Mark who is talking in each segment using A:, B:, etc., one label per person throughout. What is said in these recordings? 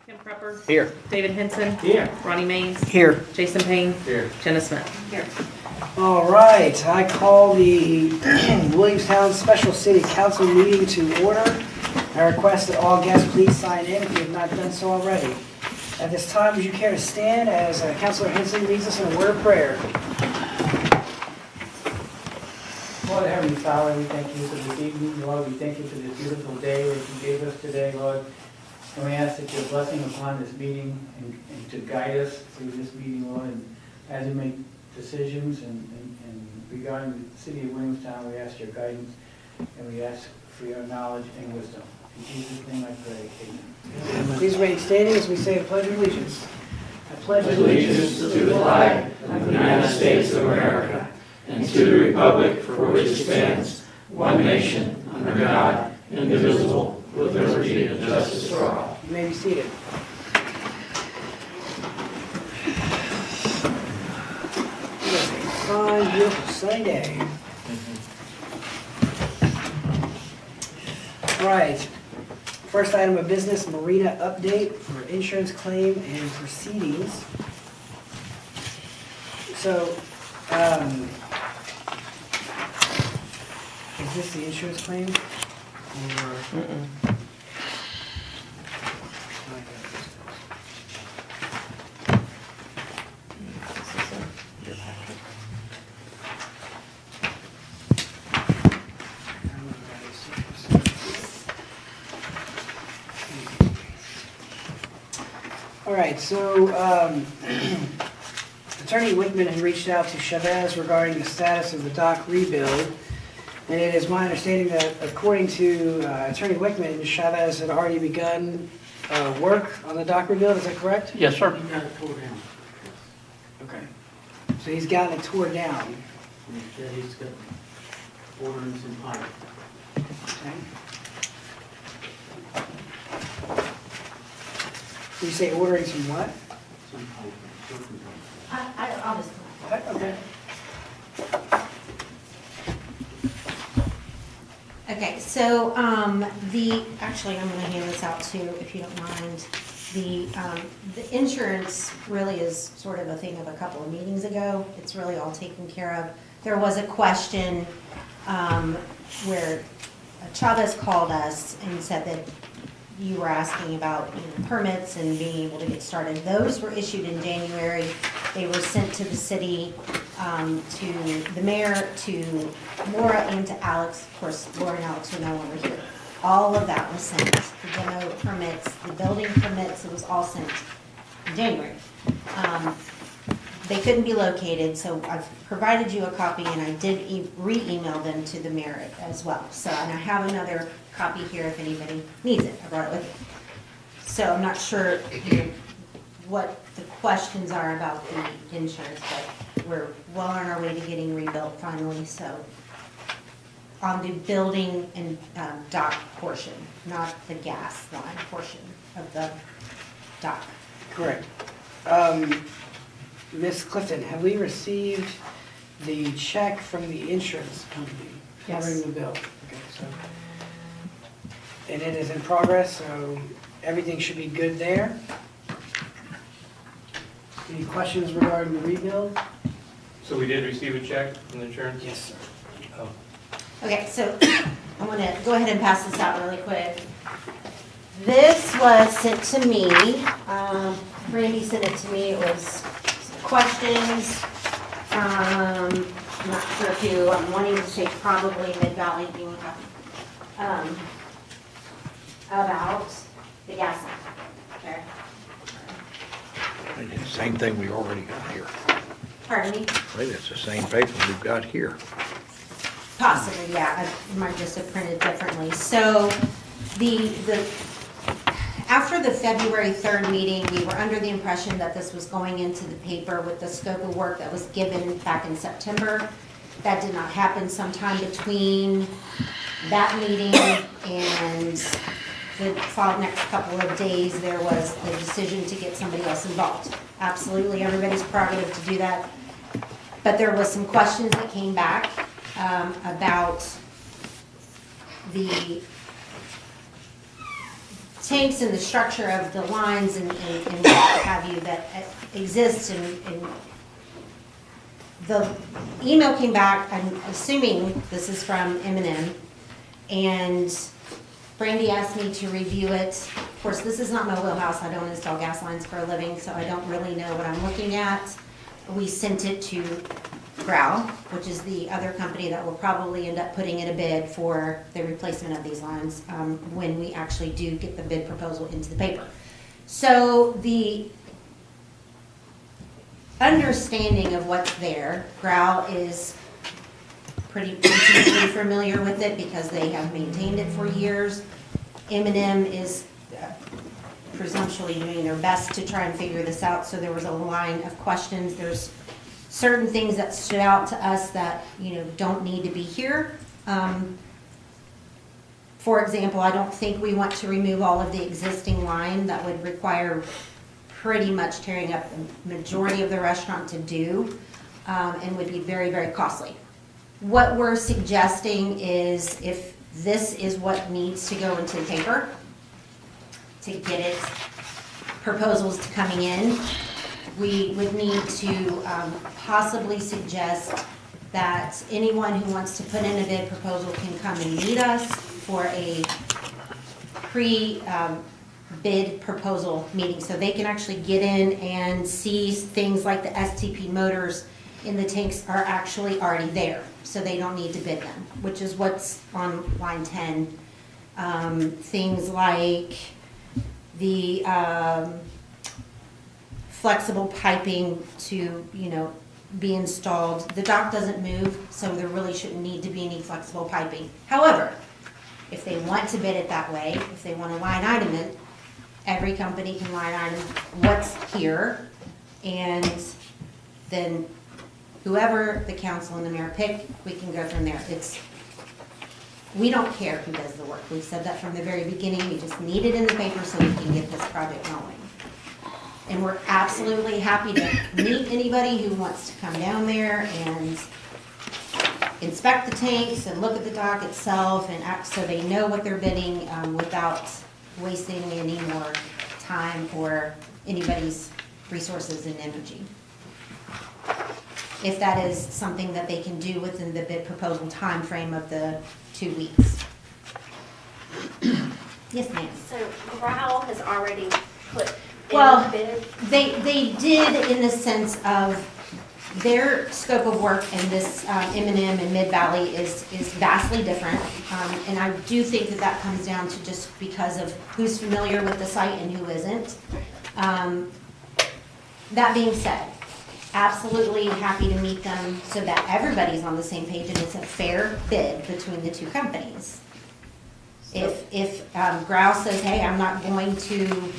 A: Kim Prepper.
B: Here.
A: David Henson.
B: Here.
A: Ronnie Maines.
C: Here.
A: Jason Payne.
B: Here.
A: Jenna Smith. Here.
C: All right, I call the Williamstown Special City Council meeting to order. I request that all guests please sign in if you have not done so already. At this time, would you care to stand as Councilor Henson leads us in a word of prayer?
D: Lord, Heavenly Father, we thank you for this evening. Lord, we thank you for this beautiful day that you gave us today, Lord. And we ask that your blessing upon this meeting and to guide us through this meeting, Lord. And as we make decisions and regarding the city of Williamstown, we ask your guidance and we ask for your knowledge and wisdom. In Jesus' name I pray, amen.
C: Please remain standing as we say the Pledge of Allegiance. I pledge
E: allegiance to the flag of the United States of America and to the republic for which it stands, one nation, under God, indivisible, with liberty and justice for all.
C: You may be seated. It is a fine, beautiful sunny day. Right. First item of business, Marina update for insurance claim and proceedings. So, is this the insurance claim? Or? All right, so Attorney Wickman had reached out to Chavez regarding the status of the dock rebuild. And it is my understanding that according to Attorney Wickman, Chavez had already begun work on the dock rebuild, is that correct?
B: Yes, sir.
D: He got it tore down.
C: Okay. So he's gotten it tore down.
D: And he said he's got ordering some pipe.
C: Okay. You say ordering some what?
D: Some pipe.
F: I'll just.
C: Okay.
F: Okay, so actually, I'm gonna hand this out too, if you don't mind. The insurance really is sort of a thing of a couple of meetings ago. It's really all taken care of. There was a question where Chavez called us and said that you were asking about permits and being able to get started. Those were issued in January. They were sent to the city, to the mayor, to Laura, and to Alex. Of course, Laura and Alex are no longer here. All of that was sent. The demo permits, the building permits, it was all sent in January. They couldn't be located, so I've provided you a copy, and I did re-email them to the mayor as well. So, and I have another copy here if anybody needs it. I brought it with me. So I'm not sure what the questions are about the insurance, but we're well on our way to getting rebuilt finally. So on the building and dock portion, not the gas line portion of the dock.
C: Correct. Ms. Clifton, have we received the check from the insurance company covering the bill? Okay, so, and it is in progress, so everything should be good there. Any questions regarding the rebuild?
B: So we did receive a check from the insurance?
C: Yes, sir.
B: Oh.
F: Okay, so I'm going to go ahead and pass this out really quick. This was sent to me. Randy sent it to me. It was some questions. I'm not sure if you, I'm wanting to say probably Mid-Valley, do you want to about the gas line. Okay.
E: It's the same thing we already got here.
F: Pardon me?
E: I think it's the same paper we've got here.
F: Possibly, yeah. I might just have printed differently. So after the February 3rd meeting, we were under the impression that this was going into the paper with the scope of work that was given back in September. That did not happen. Sometime between that meeting and the next couple of days, there was the decision to get somebody else involved. Absolutely, everybody's prerogative to do that. But there was some questions that came back about the tanks and the structure of the lines and what have you that exists and the email came back, I'm assuming this is from M&M, and Brandy asked me to review it. Of course, this is not my wheelhouse, I don't install gas lines for a living, so I don't really know what I'm looking at. We sent it to Growl, which is the other company that will probably end up putting in a bid for the replacement of these lines when we actually do get the bid proposal into the paper. So the understanding of what's there, Growl is pretty familiar with it because they have maintained it for years. M&M is presumptuously doing their best to try and figure this out, so there was a line of questions. There's certain things that stood out to us that, don't need to be here. For example, I don't think we want to remove all of the existing line. That would require pretty much tearing up the majority of the restaurant to do, and would be very, very costly. What we're suggesting is if this is what needs to go into the paper to get it, proposals to coming in, we would need to possibly suggest that anyone who wants to put in a bid proposal can come and meet us for a pre-bid proposal meeting. So they can actually get in and see things like the STP motors in the tanks are actually already there. So they don't need to bid them, which is what's on line 10. Things like the flexible piping to, be installed. The dock doesn't move, so there really shouldn't need to be any flexible piping. However, if they want to bid it that way, if they want to line item it, every company can line item what's here, and then whoever the council and the mayor pick, we can go from there. We don't care who does the work. We've said that from the very beginning. We just need it in the paper so we can get this project going. And we're absolutely happy to meet anybody who wants to come down there and inspect the tanks and look at the dock itself and act so they know what they're bidding without wasting any more time or anybody's resources and energy. If that is something that they can do within the bid proposal time frame of the 2 weeks. Yes, ma'am.
A: So Growl has already put in
F: Well,
A: a bid?
F: They did in the sense of their scope of work and this M&M and Mid-Valley is vastly different. And I do think that comes down to just because of who's familiar with the site and who isn't. That being said, absolutely happy to meet them so that everybody's on the same page and it's a fair bid between the two companies. If Growl says, hey, I'm not going to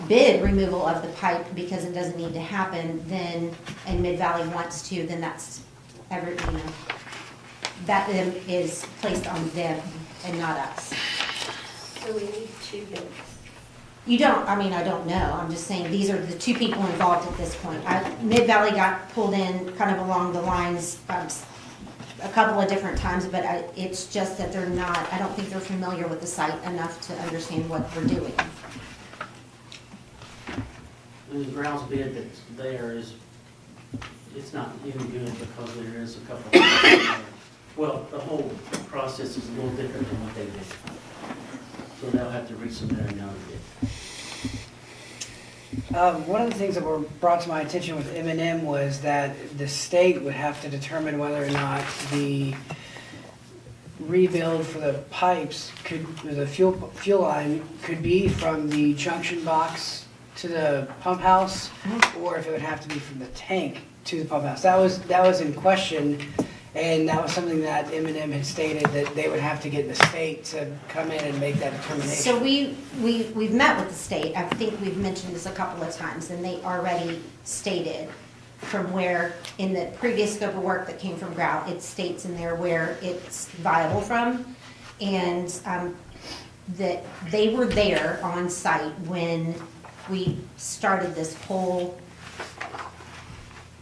F: bid removal of the pipe because it doesn't need to happen, then, and Mid-Valley wants to, then that's that is placed on them and not us.
A: So we need 2 bids.
F: You don't, I don't know, I'm just saying, these are the two people involved at this point. Mid-Valley got pulled in kind of along the lines a couple of different times, but it's just that they're not, I don't think they're familiar with the site enough to understand what we're doing.
E: And the Growl's bid that's there it's not even good because there is a couple of, well, the whole process is a little different than what they did. So they'll have to resubmit another bid.
C: One of the things that were brought to my attention with M&M was that the state would have to determine whether or not the rebuild for the pipes the fuel line could be from the junction box to the pump house, or if it would have to be from the tank to the pump house. That was in question, and that was something that M&M had stated that they would have to get the state to come in and make that determination.
F: So we've met with the state, I think we've mentioned this a couple of times, and they already stated from where, in the previous scope of work that came from Grout, it states in there where it's viable from, and that they were there on site when we started this whole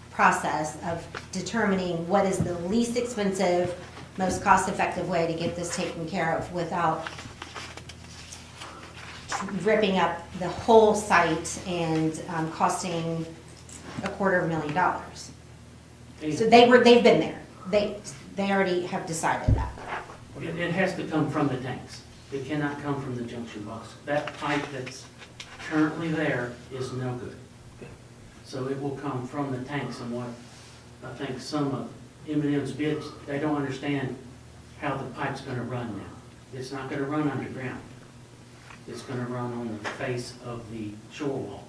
F: process of determining what is the least expensive, most cost-effective way to get this taken care of without ripping up the whole site and costing $250,000. So they've been there. They already have decided that.
G: It has to come from the tanks. It cannot come from the junction box. That pipe that's currently there is no good. So it will come from the tanks, and what I think some of M&M's bids, they don't understand how the pipe's gonna run now. It's not gonna run underground. It's gonna run on the face of the shore wall.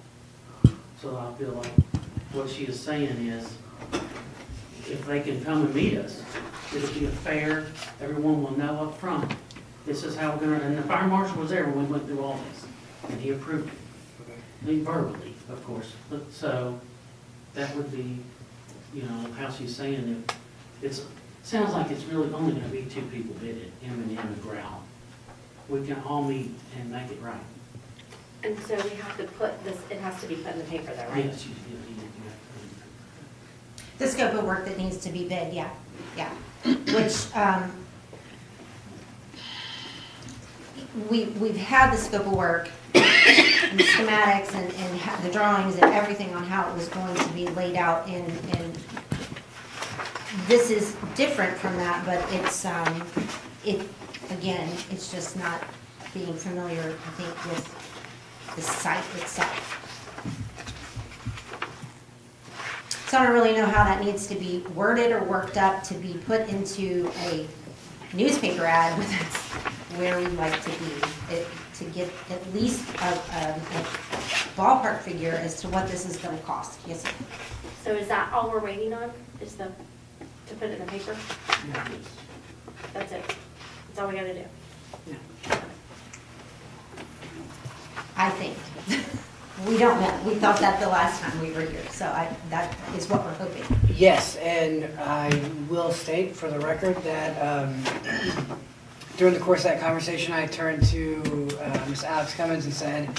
G: So I feel like what she is saying is, if they can come and meet us, it'll be a fair, everyone will know up front. This is how we're gonna, and the fire marshal was there when we went through all this, and he approved it. I mean, verbally, of course, but so, that would be, you know, how she's saying it. Sounds like it's really only gonna be two people bidding, M&M and Growl. We can all meet and make it right.
A: And so we have to put this, it has to be put in the paper though, right?
G: Yes, you do.
F: The scope of work that needs to be bid, yeah. Which, we've had the scope of work, and the schematics and the drawings and everything on how it was going to be laid out in this is different from that, but again, it's just not being familiar, I think, with the site itself. So I don't really know how that needs to be worded or worked up to be put into a newspaper ad, but that's where we'd like to be, to get at least a ballpark figure as to what this is gonna cost. Yes, sir.
A: So is that all we're waiting on, is to put it in the paper? That's it? That's all we gotta do?
F: I think. We don't know. We thought that the last time we were here, so that is what we're hoping.
C: Yes, and I will state for the record that during the course of that conversation, I turned to Ms. Alex Cummins and said,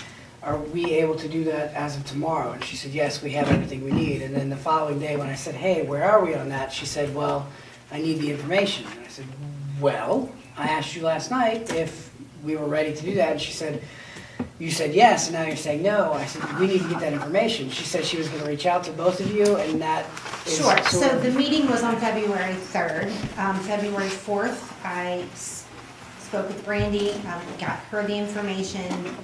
C: are we able to do that as of tomorrow? And she said, yes, we have everything we need. And then the following day when I said, hey, where are we on that? She said, well, I need the information. And I said, well, I asked you last night if we were ready to do that. And she said, you said yes, and now you're saying no. I said, we need to get that information. She said she was going to reach out to both of you, and that is
F: Sure.
C: sort
F: So
C: of-
F: the meeting was on February 3rd. February 4th, I spoke with Brandy, got her the information.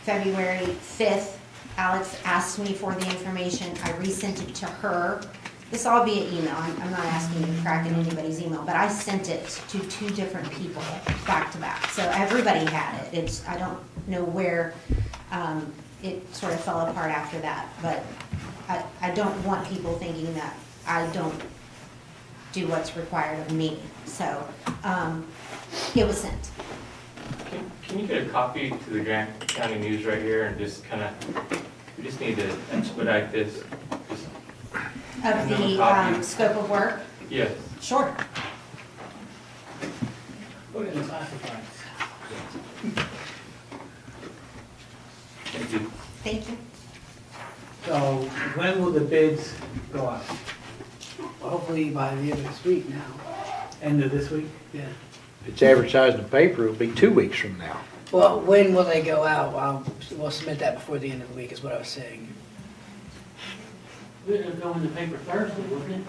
F: February 5th, Alex asked me for the information. I resent it to her. This all via email. I'm not asking you to crack in anybody's email, but I sent it to 2 different people back to back. So everybody had it. I don't know where it sort of fell apart after that, but I don't want people thinking that I don't do what's required of me. So it was sent.
B: Can you get a copy to the Grant County News right here and just kind of, we just need to expedite this. Just-
F: Of the
B: Copy.
F: scope of work?
B: Yes.
F: Sure.
D: Put it in the classified.
B: Thank you.
F: Thank you.
D: So when will the bids go out?
C: hopefully by the end of this week now.
D: End of this week?
C: Yeah.
E: If it's advertised in the paper, it'll be 2 weeks from now.
C: Well, when will they go out? We'll submit that before the end of the week is what I was saying.
G: It'll go in the paper Thursday, wouldn't it?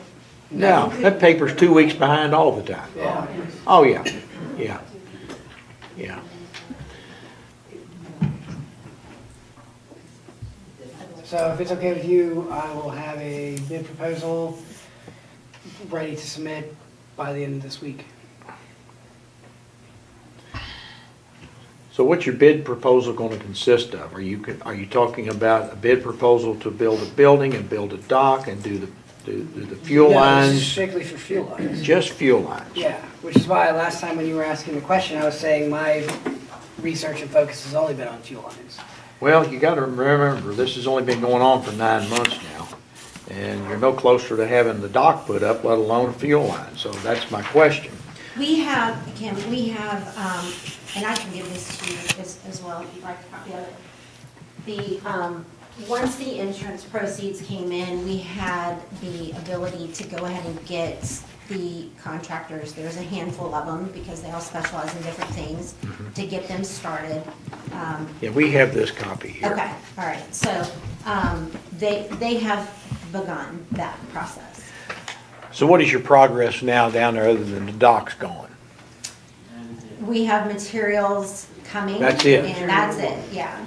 E: No, that paper's 2 weeks behind all the time.
C: Yeah.
E: Oh, yeah, yeah, yeah.
C: So if it's okay with you, I will have a bid proposal ready to submit by the end of this week.
E: So what's your bid proposal going to consist of? Are you talking about a bid proposal to build a building and build a dock and do the fuel
C: No, this is
E: lines?
C: strictly for fuel lines.
E: Just fuel lines?
C: Yeah, which is why last time when you were asking the question, I was saying my research and focus has only been on fuel lines.
E: Well, you gotta remember, this has only been going on for 9 months now, and you're no closer to having the dock put up, let alone a fuel line, so that's my question.
F: We have, Kim, and I can give this to you as well if you'd like a copy of it. once the insurance proceeds came in, we had the ability to go ahead and get the contractors, there's a handful of them, because they all specialize in different things, to get them started.
E: Yeah, we have this copy here.
F: Okay, all right, so, they have begun that process.
E: So what is your progress now down there other than the dock's gone?
F: We have materials coming.
E: That's it?
F: And that's it, yeah.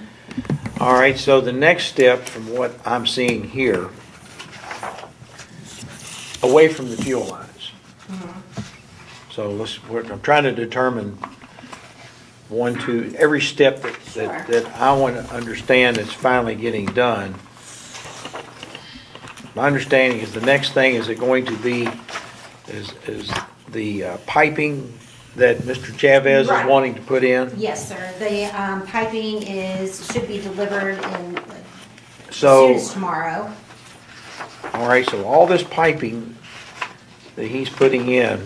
E: All right, so the next step from what I'm seeing here, away from the fuel lines. So I'm trying to determine every step
F: Sure.
E: that I want to understand that's finally getting done. My understanding is the next thing is it going to be is the piping that Mr. Chavez is
F: Right.
E: wanting to put in.
F: Yes, sir. The piping should be delivered as
E: So,
F: soon as tomorrow.
E: all right, so all this piping that he's putting in,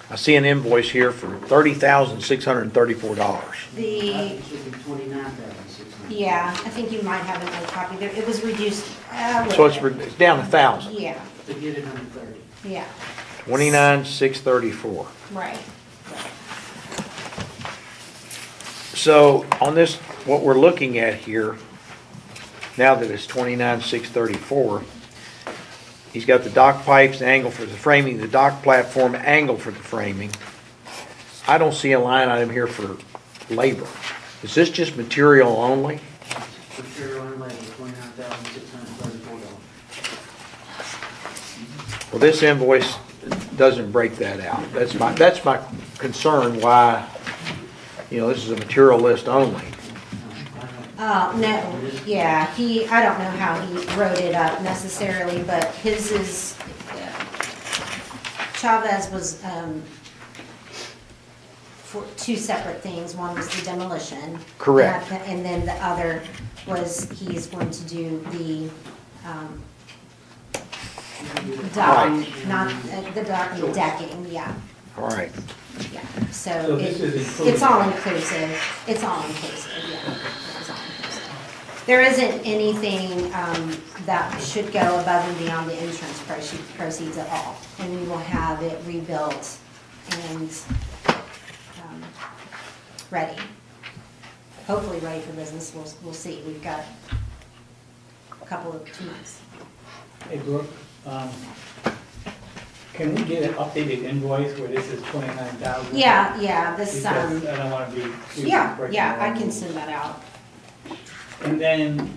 E: I see an invoice here for $30,634.
F: The,
G: It should be 29,600.
F: yeah, I think you might have another copy there. It was reduced.
E: So it's down 1,000.
F: Yeah,
G: To get it under 30.
F: yeah,
E: 29,634.
F: right.
E: So on this, what we're looking at here, now that it's 29,634, he's got the dock pipes, the angle for the framing, the dock platform, angle for the framing. I don't see a line item here for labor. Is this just material only?
G: Material and labor, $29,634.
E: Well, this invoice doesn't break that out. That's my concern why, this is a material list only.
F: No, yeah, I don't know how he wrote it up necessarily, but his is, Chavez was, for two separate things. One was the demolition.
E: Correct.
F: And then the other was he's going to do the, dock,
E: Right.
F: not, the dock and the decking, yeah,
E: All right.
F: yeah.
D: So
F: So
D: this is included.
F: it's all inclusive, it's all inclusive, yeah. It's all inclusive. There isn't anything that should go above and beyond the insurance proceeds at all. And we will have it rebuilt and ready. Hopefully ready for business, we'll see. We've got a couple of 2 months.
D: Hey, Brooke, can we get an updated invoice where this is 29,000?
F: Yeah, this,
D: Because I don't want to be.
F: yeah,
D: breaking
F: I
D: the
F: can
D: rules.
F: send that out.
D: And then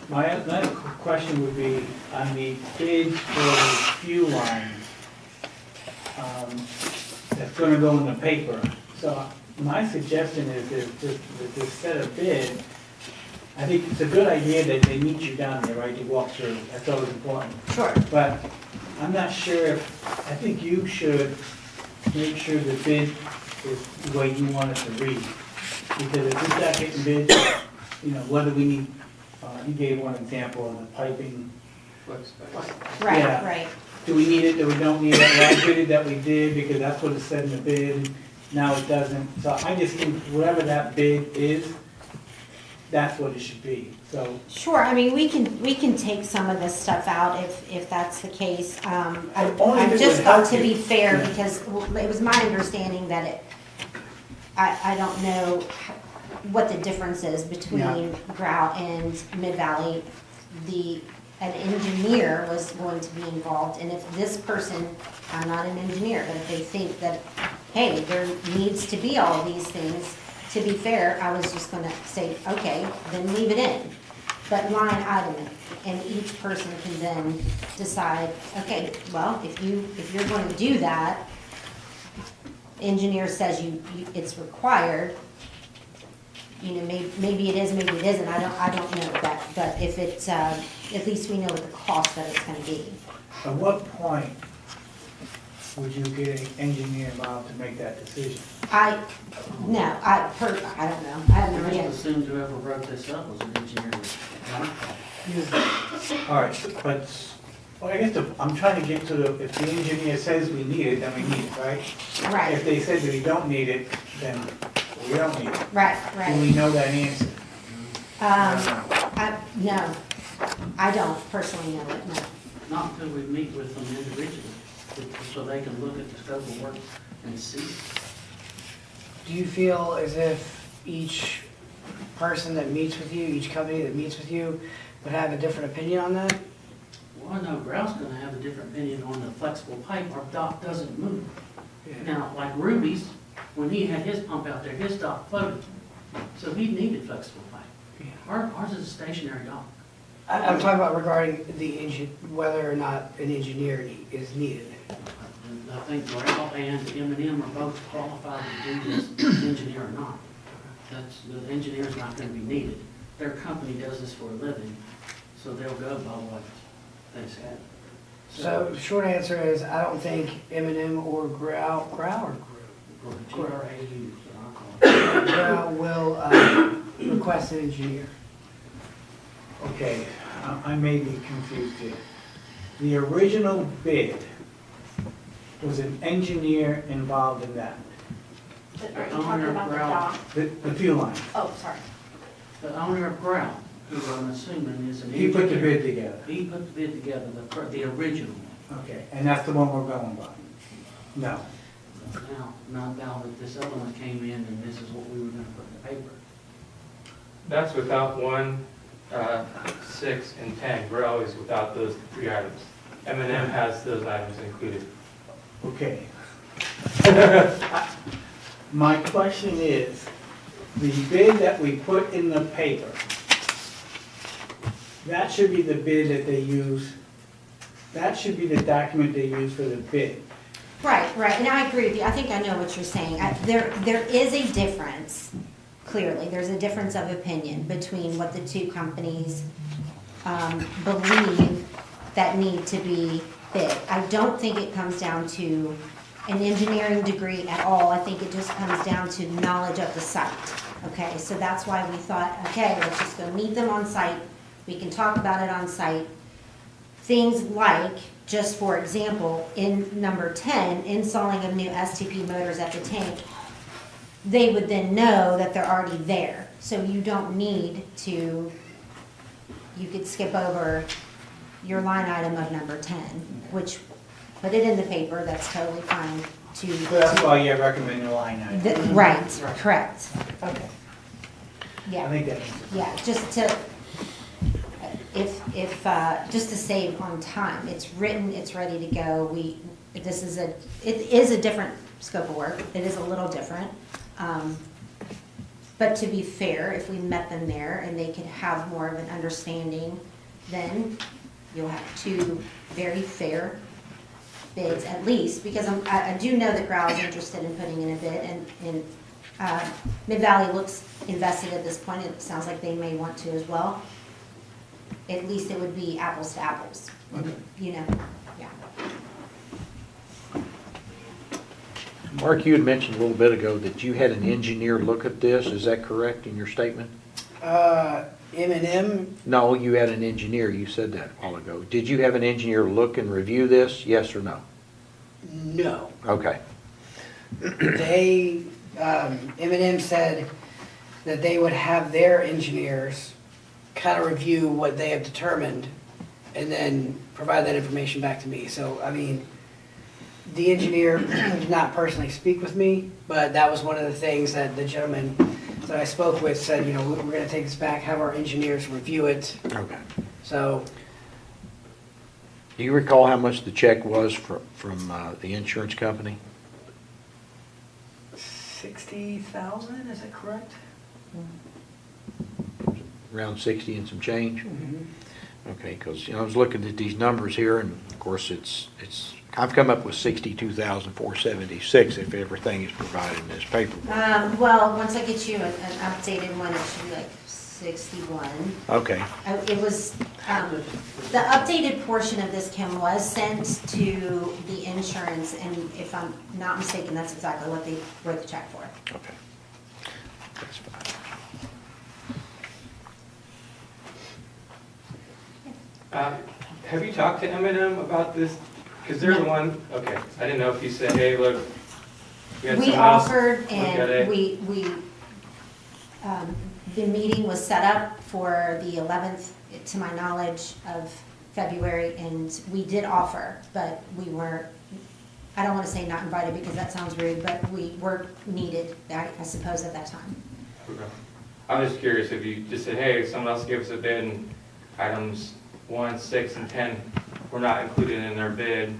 D: my other question would be on the bid for the fuel line. That's gonna go in the paper. So my suggestion is to set a bid. I think it's a good idea that they meet you down there, right, to walk through. That's always important.
F: Sure.
D: But I'm not sure I think you should make sure the bid is the way you want it to read. Because if we start getting bids, whether we need, you gave one example of the piping.
F: Right,
D: Yeah.
F: right.
D: Do we need it, do we don't need it? Well, I figured that we did because that's what it said in the bid. Now it doesn't. So I just think whatever that bid is, that's what it should be. So
F: Sure, I mean, we can take some of this stuff out if that's the case.
D: Only if
F: I
D: it
F: just
D: would
F: thought
D: help
F: to be
D: you.
F: fair,
D: Yeah.
F: because it was my understanding that I don't know what the difference is between Grout and Mid-Valley. An engineer was going to be involved, and if this person, I'm not an engineer, but if they think that, hey, there needs to be all of these things, to be fair, I was just gonna say, okay, then leave it in. But line item it, and each person can then decide, okay, well, if you're gonna do that, engineer says it's required, maybe it is, maybe it isn't, I don't know that, but if it's, at least we know what the cost that it's gonna be.
D: at what point would you get an engineer involved to make that decision?
F: I don't know, I have no
G: I
F: idea.
G: just assumed whoever wrote this up was an engineer.
D: All right, but, well, I guess I'm trying to get to if the engineer says we need it, then we need it, right? If
F: Right,
D: they said that we don't need it, then we don't need it.
F: right,
D: Do
F: right.
D: we know that answer?
F: I No, I don't personally know it, no.
G: Not until we meet with them individually, so they can look at the scope of work and see.
C: Do you feel as if each person that meets with you, each company that meets with you, would have a different opinion on that?
G: Well, I know Grouse gonna have a different opinion on the flexible pipe, our dock doesn't move. Now, like Ruby's, when he had his pump out there, his dock floated, so he needed flexible pipe. Ours is a stationary dock.
C: I'm talking about regarding whether or not an engineer is needed.
G: And I think Grouse and M&M are both qualified to do this, engineer or not. The engineer's not gonna be needed. Their company does this for a living, so they'll go by what they said.
C: So short answer is, I don't think M&M or Grau
G: Or the GRAU, so I'll call it.
C: will request an engineer.
D: Okay, I may be confused here. The original bid, was an engineer involved in that?
A: Are you talking about the dock?
D: The fuel line?
A: Oh, sorry.
G: The owner of Grout, who I'm assuming is an
D: He
G: engineer.
D: put the bid together?
G: He put the bid together, the original.
D: Okay, and that's the one we're going by? No.
G: Now that this other one came in and this is what we were gonna put in the paper.
B: That's without 1, 6, and 10. We're always without those 3 items. M&M has those items included.
D: Okay. My question is, the bid that we put in the paper, that should be the bid that they use, that should be the document they use for the bid.
F: Right, and I agree with you, I think I know what you're saying. There is a difference, clearly, there's a difference of opinion between what the two companies believe that need to be bid. I don't think it comes down to an engineering degree at all, I think it just comes down to knowledge of the site. Okay, so that's why we thought, okay, let's just go meet them on site, we can talk about it on site. Things like, just for example, in number 10, installing of new STP motors at the tank, they would then know that they're already there. So you don't need to, you could skip over your line item of number 10, which, put it in the paper, that's totally fine to.
D: So that's why you recommend the line item?
F: Right, correct,
C: Okay.
D: I
F: yeah,
D: think that makes sense.
F: yeah, just to, just to save on time, it's written, it's ready to go, it is a different scope of work, it is a little different. But to be fair, if we met them there and they could have more of an understanding, then you'll have 2 very fair bids at least, because I do know that Grau is interested in putting in a bid, and Mid-Valley looks invested at this point, it sounds like they may want to as well. At least it would be apples to apples, you know, yeah.
E: Mark, you had mentioned a little bit ago that you had an engineer look at this, is that correct in your statement?
C: M&M,
E: No, you had an engineer, you said that a while ago. Did you have an engineer look and review this, yes or no?
C: no.
E: Okay,
C: They, M&M said that they would have their engineers kind of review what they have determined and then provide that information back to me. So, I mean, the engineer did not personally speak with me, but that was one of the things that the gentleman that I spoke with said, you know, we're going to take this back, have our engineers review it.
E: okay.
C: So,
E: Do you recall how much the check was from the insurance company?
C: 60,000, is that correct?
E: Around 60 and some change? Okay, because, you know, I was looking at these numbers here, and of course, I've come up with 62,476 if everything is provided in this paperwork.
F: Well, once I get you an updated one, it should be like 61.
E: Okay,
F: It was, the updated portion of this, Kim, was sent to the insurance, and if I'm not mistaken, that's exactly what they wrote the check for.
E: okay. That's fine.
B: Have you talked to M&M about this? Because they're the one, okay, I didn't know if you said, hey, look, we had
F: We
B: someone else
F: offered,
B: look at
F: and
B: it.
F: we The meeting was set up for the 11th, to my knowledge, of February, and we did offer, but we were, I don't want to say not invited because that sounds rude, but we were needed, I suppose, at that time.
B: Okay. I'm just curious if you just said, hey, someone else gave us a bid and items 1, 6, and 10 were not included in their bid,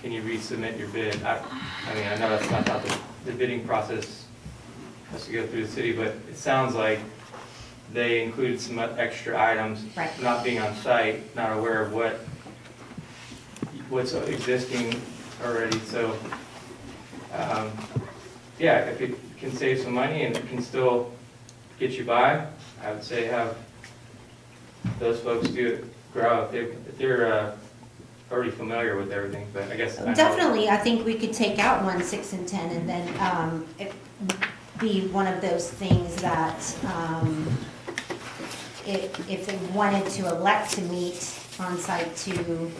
B: can you resubmit your bid? I mean, I know that's not how the bidding process has to go through the city, but it sounds like they included some extra items.
F: Right.
B: Not being on site, not aware of what's existing already, so, yeah, if it can save some money and it can still get you by, I would say have those folks do it, grow, if they're already familiar with everything, but I guess. I know-
F: Definitely, I think we could take out 1, 6, and 10, and then it be one of those things that if they wanted to elect to meet on site to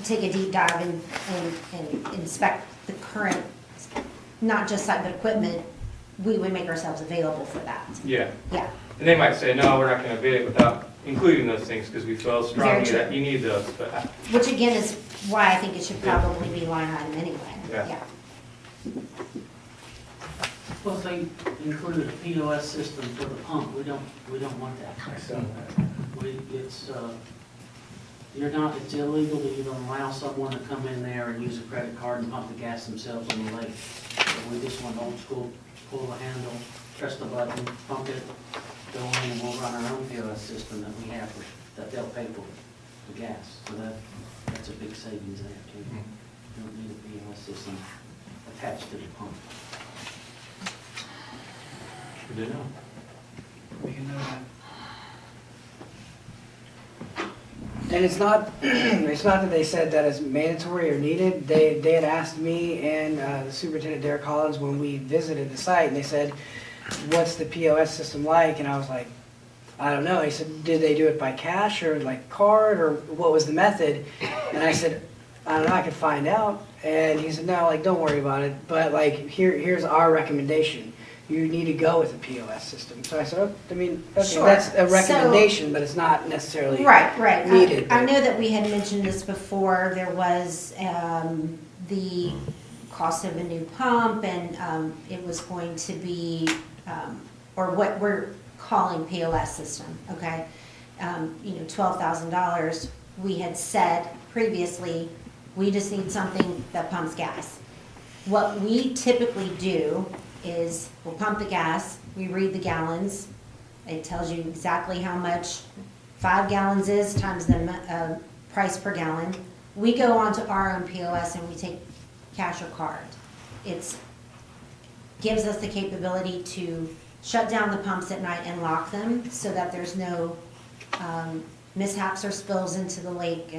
F: take a deep dive and inspect the current, not just site, but equipment, we would make ourselves available for that.
B: Yeah,
F: Yeah,
B: and they might say, no, we're not gonna bid it without including those things, because we feel strongly
F: true.
B: that you need those, but,
F: which again is why I think it should probably be line item anyway.
B: Yeah.
G: Well, if they included a POS system for the pump, we don't want that. It's illegal to even allow someone to come in there and use a credit card and pump the gas themselves on the lake. So we just want old school, pull the handle, press the button, pump it, go in, and we'll run our own POS system that we have, that they'll pay for the gas. So that's a big savings there too. You don't need a POS system attached to the pump.
B: good to know.
C: We can know that. And it's not, it's not that they said that it's mandatory or needed. They had asked me and the superintendent, Derek Collins, when we visited the site, and they said, what's the POS system like? And I was like, I don't know. He said, did they do it by cash or like card, or what was the method? And I said, I don't know, I could find out. And he said, no, like, don't worry about it. But like, here's our recommendation. You need to go with a POS system. So I said, oh, I mean, okay,
F: Sure.
C: that's a
F: So-
C: recommendation, but it's not necessarily
F: Right.
C: needed.
F: I know that we had mentioned this before. There was the cost of a new pump, and it was going to be, or what we're calling POS system, okay? $12,000. We had said previously, we just need something that pumps gas. What we typically do is we'll pump the gas, we read the gallons, it tells you exactly how much 5 gallons is times the price per gallon. We go onto our own POS and we take cash or card. It gives us the capability to shut down the pumps at night and lock them so that there's no mishaps or spills into the lake.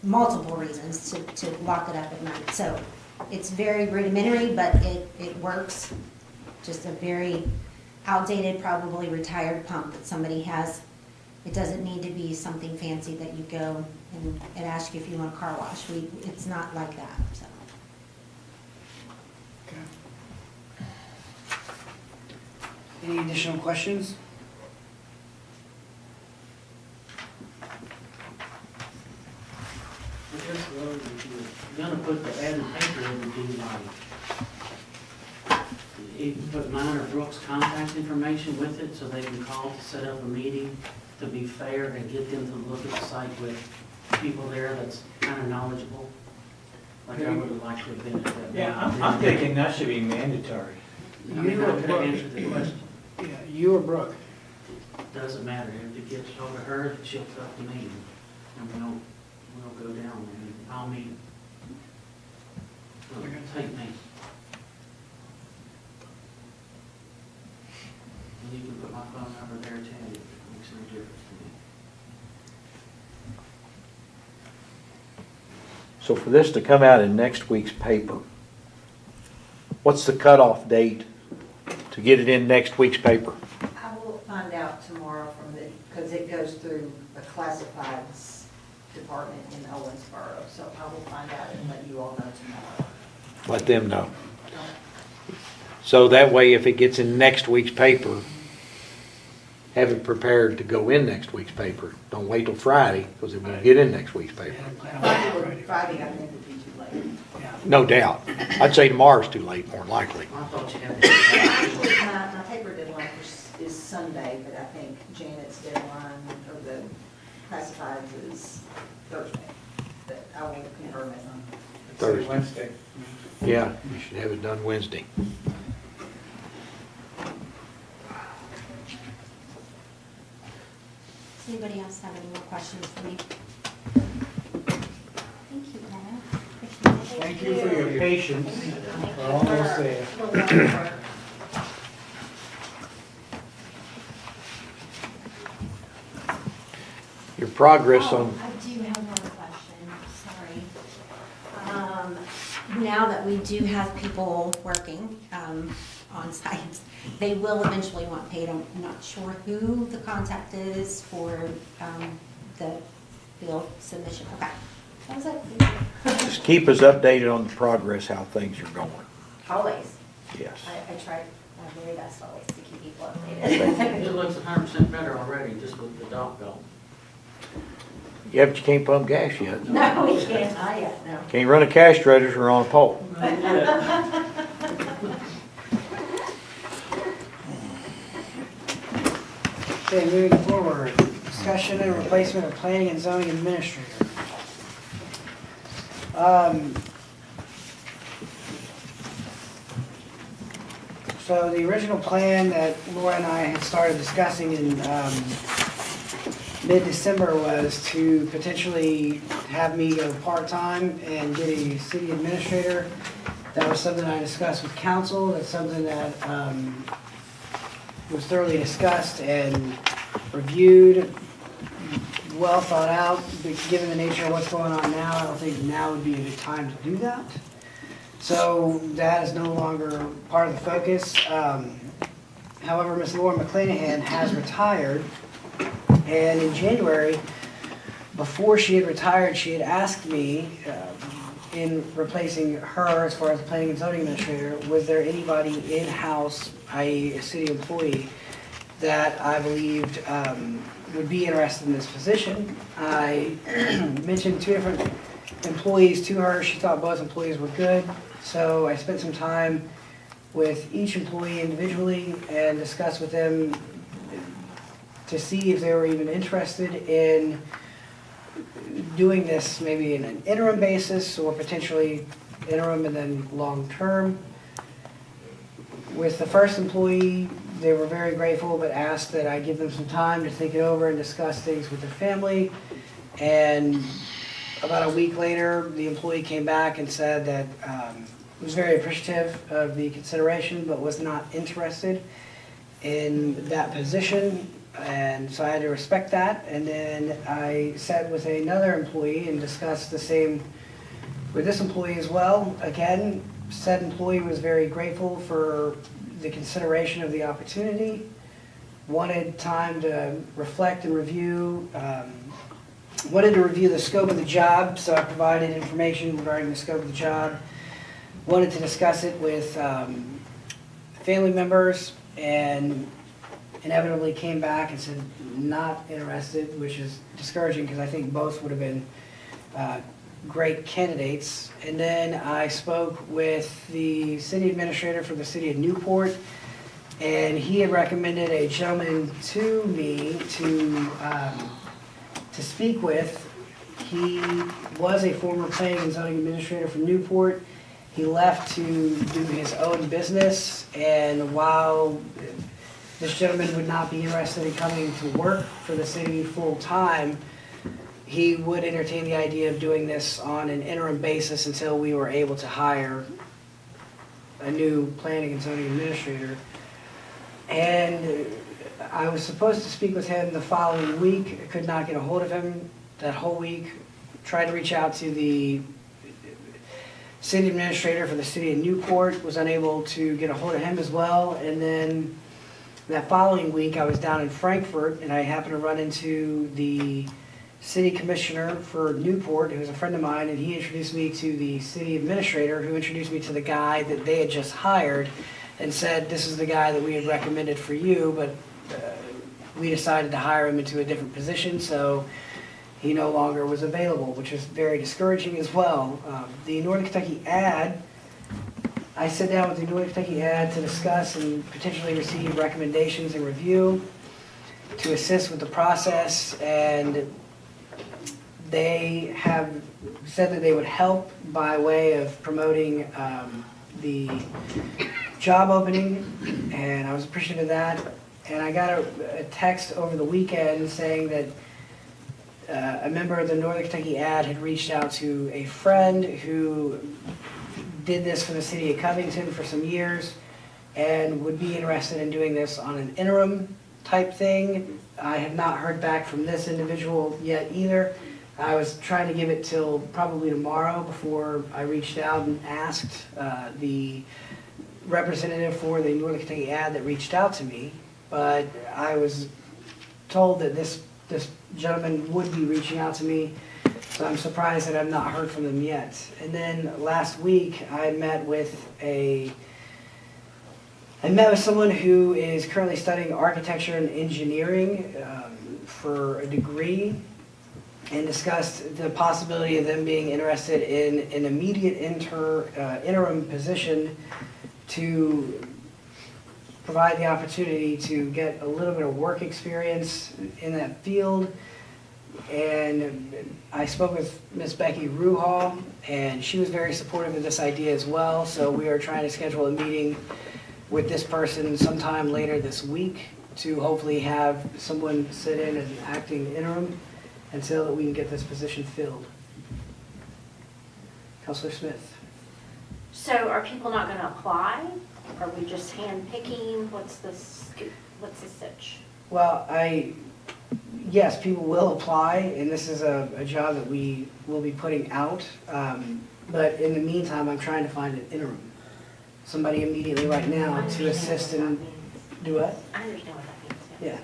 F: Multiple reasons to lock it up at night. So it's very rudimentary, but it works. Just a very outdated, probably retired pump that somebody has. It doesn't need to be something fancy that you go and ask you if you want a car wash. It's not like that, so.
C: Any additional questions?
G: I guess if you're gonna put the ad in the paper, it would be like, you can put mine or Brooks' contact information with it, so they can call to set up a meeting, to be fair, and get them to look at the site with people there that's kind of knowledgeable. Like I would have liked to have been at that.
D: Yeah, I'm thinking that should be mandatory.
G: I mean, I could have answered the question.
C: Yeah, you or Brooke?
G: Doesn't matter, if it gets over her, she'll talk to me, and we'll go down there, and I'll meet him. Take me. And you can put my phone number there too, it makes no difference to me.
E: So for this to come out in next week's paper, what's the cutoff date to get it in next week's paper?
H: I will find out tomorrow because it goes through the classifieds department in Owensboro. So I will find out and let you all know tomorrow.
E: Let them know. So that way, if it gets in next week's paper, have it prepared to go in next week's paper. Don't wait till Friday, because it won't get in next week's paper.
H: Friday, I think would be too late.
E: No doubt. I'd say tomorrow's too late, more than likely.
G: I thought you had to.
H: My paper deadline is Sunday, but I think Janet's deadline or the classifieds is Thursday. But I will confirm it on.
E: Thursday.
D: Wednesday.
E: Yeah, you should have it done Wednesday.
F: Does anybody else have any more questions for me? Thank you, Paula. Appreciate it.
D: Thank you for your patience. We're almost there.
E: Your progress on,
F: I do have one question, sorry. Now that we do have people working on site, they will eventually want paid. I'm not sure who the contact is for the bill submission. Okay, that was it.
E: just keep us updated on the progress, how things are going.
F: Always.
E: Yes.
F: I try my very best always to keep people updated.
G: It looks 100% better already, just with the dock bill.
E: Yeah, but you can't pump gas yet.
F: No, we can't, not yet, no.
E: Can't run a cash register on a pole.
C: Okay, moving forward, discussion and replacement of planning and zoning administrator. So the original plan that Laura and I had started discussing in mid-December was to potentially have me go part-time and get a city administrator. That was something I discussed with council. That's something that was thoroughly discussed and reviewed, well thought out. But given the nature of what's going on now, I don't think now would be a good time to do that. So that is no longer part of the focus. However, Ms. Laura McClanahan has retired, and in January, before she had retired, she had asked me, in replacing her as far as the planning and zoning administrator, was there anybody in-house, i.e. a city employee, that I believed would be interested in this position. I mentioned 2 different employees to her. She thought both employees were good. So I spent some time with each employee individually and discussed with them to see if they were even interested in doing this maybe in an interim basis or potentially interim and then long-term. With the first employee, they were very grateful but asked that I give them some time to think it over and discuss things with their family. And about a week later, the employee came back and said that was very appreciative of the consideration but was not interested in that position. And so I had to respect that. And then I sat with another employee and discussed the same with this employee as well. Again, said employee was very grateful for the consideration of the opportunity, wanted time to reflect and review, wanted to review the scope of the job, so I provided information regarding the scope of the job, wanted to discuss it with family members, and inevitably came back and said not interested, which is discouraging because I think both would have been great candidates. And then I spoke with the city administrator for the city of Newport, and he had recommended a gentleman to me to speak with. He was a former planning and zoning administrator from Newport. He left to do his own business, and while this gentleman would not be interested in coming to work for the city full-time, he would entertain the idea of doing this on an interim basis until we were able to hire a new planning and zoning administrator. And I was supposed to speak with him the following week. I could not get a hold of him that whole week. Tried to reach out to the city administrator for the city of Newport, was unable to get a hold of him as well. And then that following week, I was down in Frankfurt, and I happened to run into the city commissioner for Newport, who was a friend of mine, and he introduced me to the city administrator, who introduced me to the guy that they had just hired, and said, this is the guy that we had recommended for you, but we decided to hire him into a different position, so he no longer was available, which is very discouraging as well. The Northern Kentucky ad, I sat down with the Northern Kentucky ad to discuss and potentially receive recommendations and review to assist with the process, and they have said that they would help by way of promoting the job opening, and I was appreciative of that. And I got a text over the weekend saying that a member of the Northern Kentucky ad had reached out to a friend who did this for the city of Covington for some years and would be interested in doing this on an interim type thing. I have not heard back from this individual yet either. I was trying to give it till probably tomorrow before I reached out and asked the representative for the Northern Kentucky ad that reached out to me, but I was told that this gentleman would be reaching out to me, so I'm surprised that I've not heard from them yet. And then last week I met with someone who is currently studying architecture and engineering for a degree, and discussed the possibility of them being interested in an immediate interim position to provide the opportunity to get a little bit of work experience in that field. And I spoke with Miss Becky Ruhal, and she was very supportive of this idea as well. So we are trying to schedule a meeting with this person sometime later this week to hopefully have someone sit in as an acting interim until that we can get this position filled. Councilor Smith.
A: So are people not gonna apply? Are we just hand picking? What's the sitch?
C: Well, yes, people will apply, and this is a job that we will be putting out. But in the meantime, I'm trying to find an interim. Somebody immediately right now to assist and do what?
A: I understand what that means,
C: Yeah.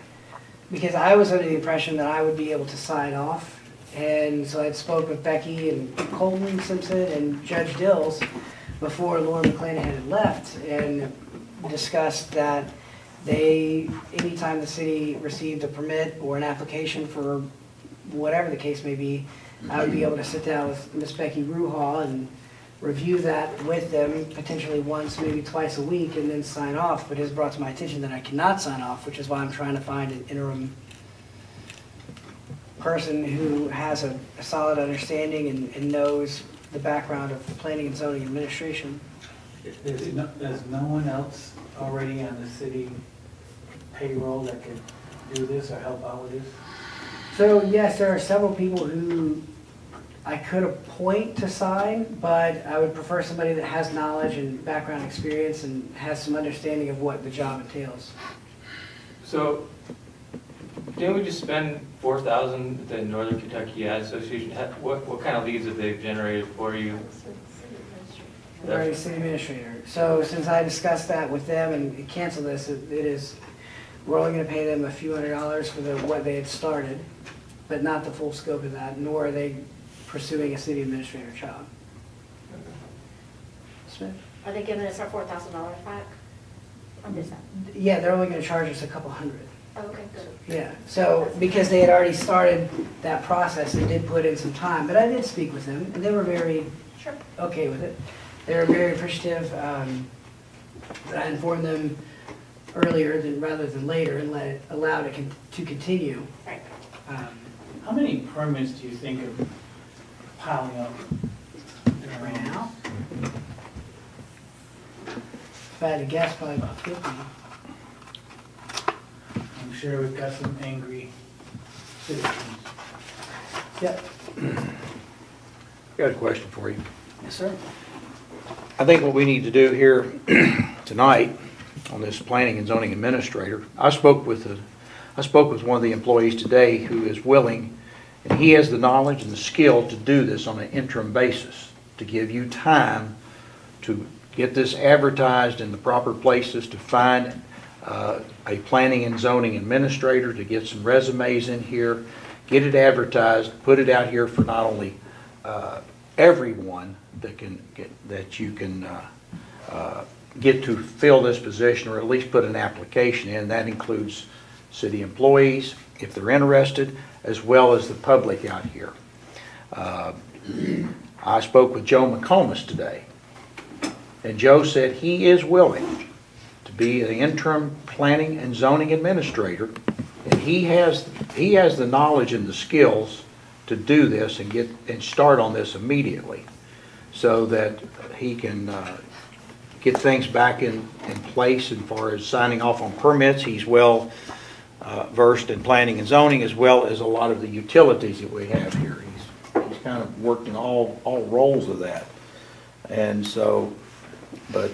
C: Because I was under the impression that I would be able to sign off. And so I spoke with Becky and Colton Simpson and Judge Dills before Laura McClanahan had left, and discussed that anytime the city received a permit or an application for whatever the case may be, I would be able to sit down with Miss Becky Ruhal and review that with them potentially once, maybe twice a week, and then sign off. But it has brought to my attention that I cannot sign off, which is why I'm trying to find an interim person who has a solid understanding and knows the background of planning and zoning administration.
D: There's no one else already on the city payroll that could do this or help out with this?
C: So yes, there are several people who I could appoint to sign, but I would prefer somebody that has knowledge and background experience and has some understanding of what the job entails.
B: So, didn't we just spend $4,000 at the Northern Kentucky Ad Association? What kind of leads have they generated for you?
C: Very city administrator. So since I discussed that with them and canceled this, we're only going to pay them a few $100s for what they had started, but not the full scope of that, nor are they pursuing a city administrator job. Smith?
A: Are they giving us our $4,000 back? I missed that.
C: Yeah, they're only going to charge us a couple hundred.
A: Oh, okay, good.
C: Yeah, so because they had already started that process, they did put in some time, but I did speak with them, and they were very
A: Sure.
C: okay with it. They were very appreciative that I informed them earlier rather than later and allowed it to continue.
A: Right.
D: How many permits do you think are piling up
C: Right now, if I had to guess, probably about 50.
D: I'm sure we've got some angry citizens.
C: Yep.
E: Got a question for you.
C: Yes, sir.
E: I think what we need to do here tonight on this planning and zoning administrator, I spoke with one of the employees today who is willing, and he has the knowledge and the skill to do this on an interim basis, to give you time to get this advertised in the proper places, to find a planning and zoning administrator, to get some resumes in here, get it advertised, put it out here for not only everyone that you can get to fill this position, or at least put an application in. That includes
I: city employees, if they're interested, as well as the public out here. I spoke with Joe McComas today, and Joe said he is willing to be an interim planning and zoning administrator, and he has the knowledge and the skills to do this and start on this immediately, so that he can get things back in place as far as signing off on permits. He's well versed in planning and zoning, as well as a lot of the utilities that we have here. He's kind of worked in all roles of that. And so, but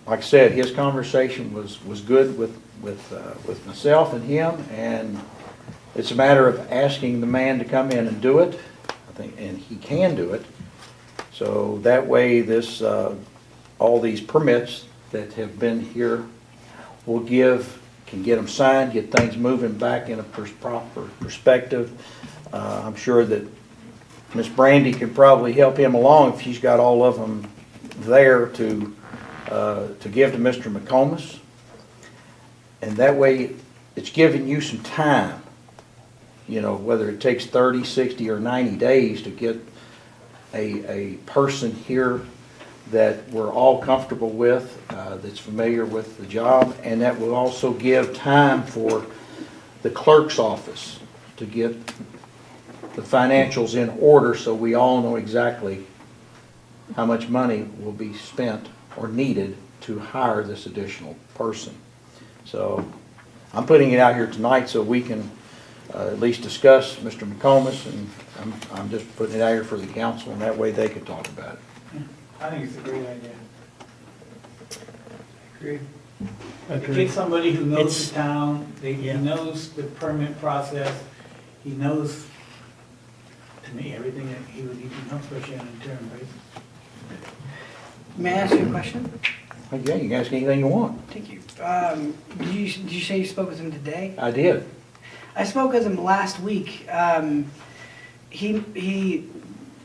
I: like I said, his conversation was good with myself and him, and it's a matter of asking the man to come in and do it. I think, and he can do it. So that way, this all these permits that have been here can get them signed, get things moving back in a proper perspective. I'm sure that Miss Brandy can probably help him along if she's got all of them there to give to Mr. McComas. And that way, it's giving you some time, whether it takes 30, 60, or 90 days to get a person here that we're all comfortable with, that's familiar with the job, and that will also give time for the clerk's office to get the financials in order, so we all know exactly how much money will be spent or needed to hire this additional person. So I'm putting it out here tonight so we can at least discuss Mr. McComas, and I'm just putting it out here for the council, and that way they can talk about it.
D: I think it's a great idea. Agreed. Get somebody who knows the town, he knows the permit process, he knows, to me, everything that he would need to know, especially on a term basis.
C: May I ask you a question?
I: Yeah, you can ask anything you want.
C: Thank you. Did you say you spoke with him today?
I: I did.
C: I spoke with him last week. He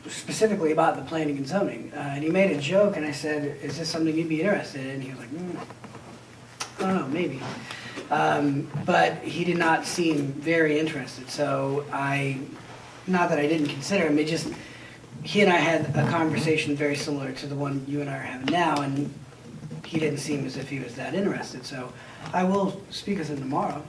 C: specifically about the planning and zoning, and he made a joke, and I said, "Is this something you'd be interested in?" And he was like, "I don't know, maybe." But he did not seem very interested. So not that I didn't consider him. He and I had a conversation very similar to the one you and I are having now, and he didn't seem as if he was that interested. So I will speak with him tomorrow.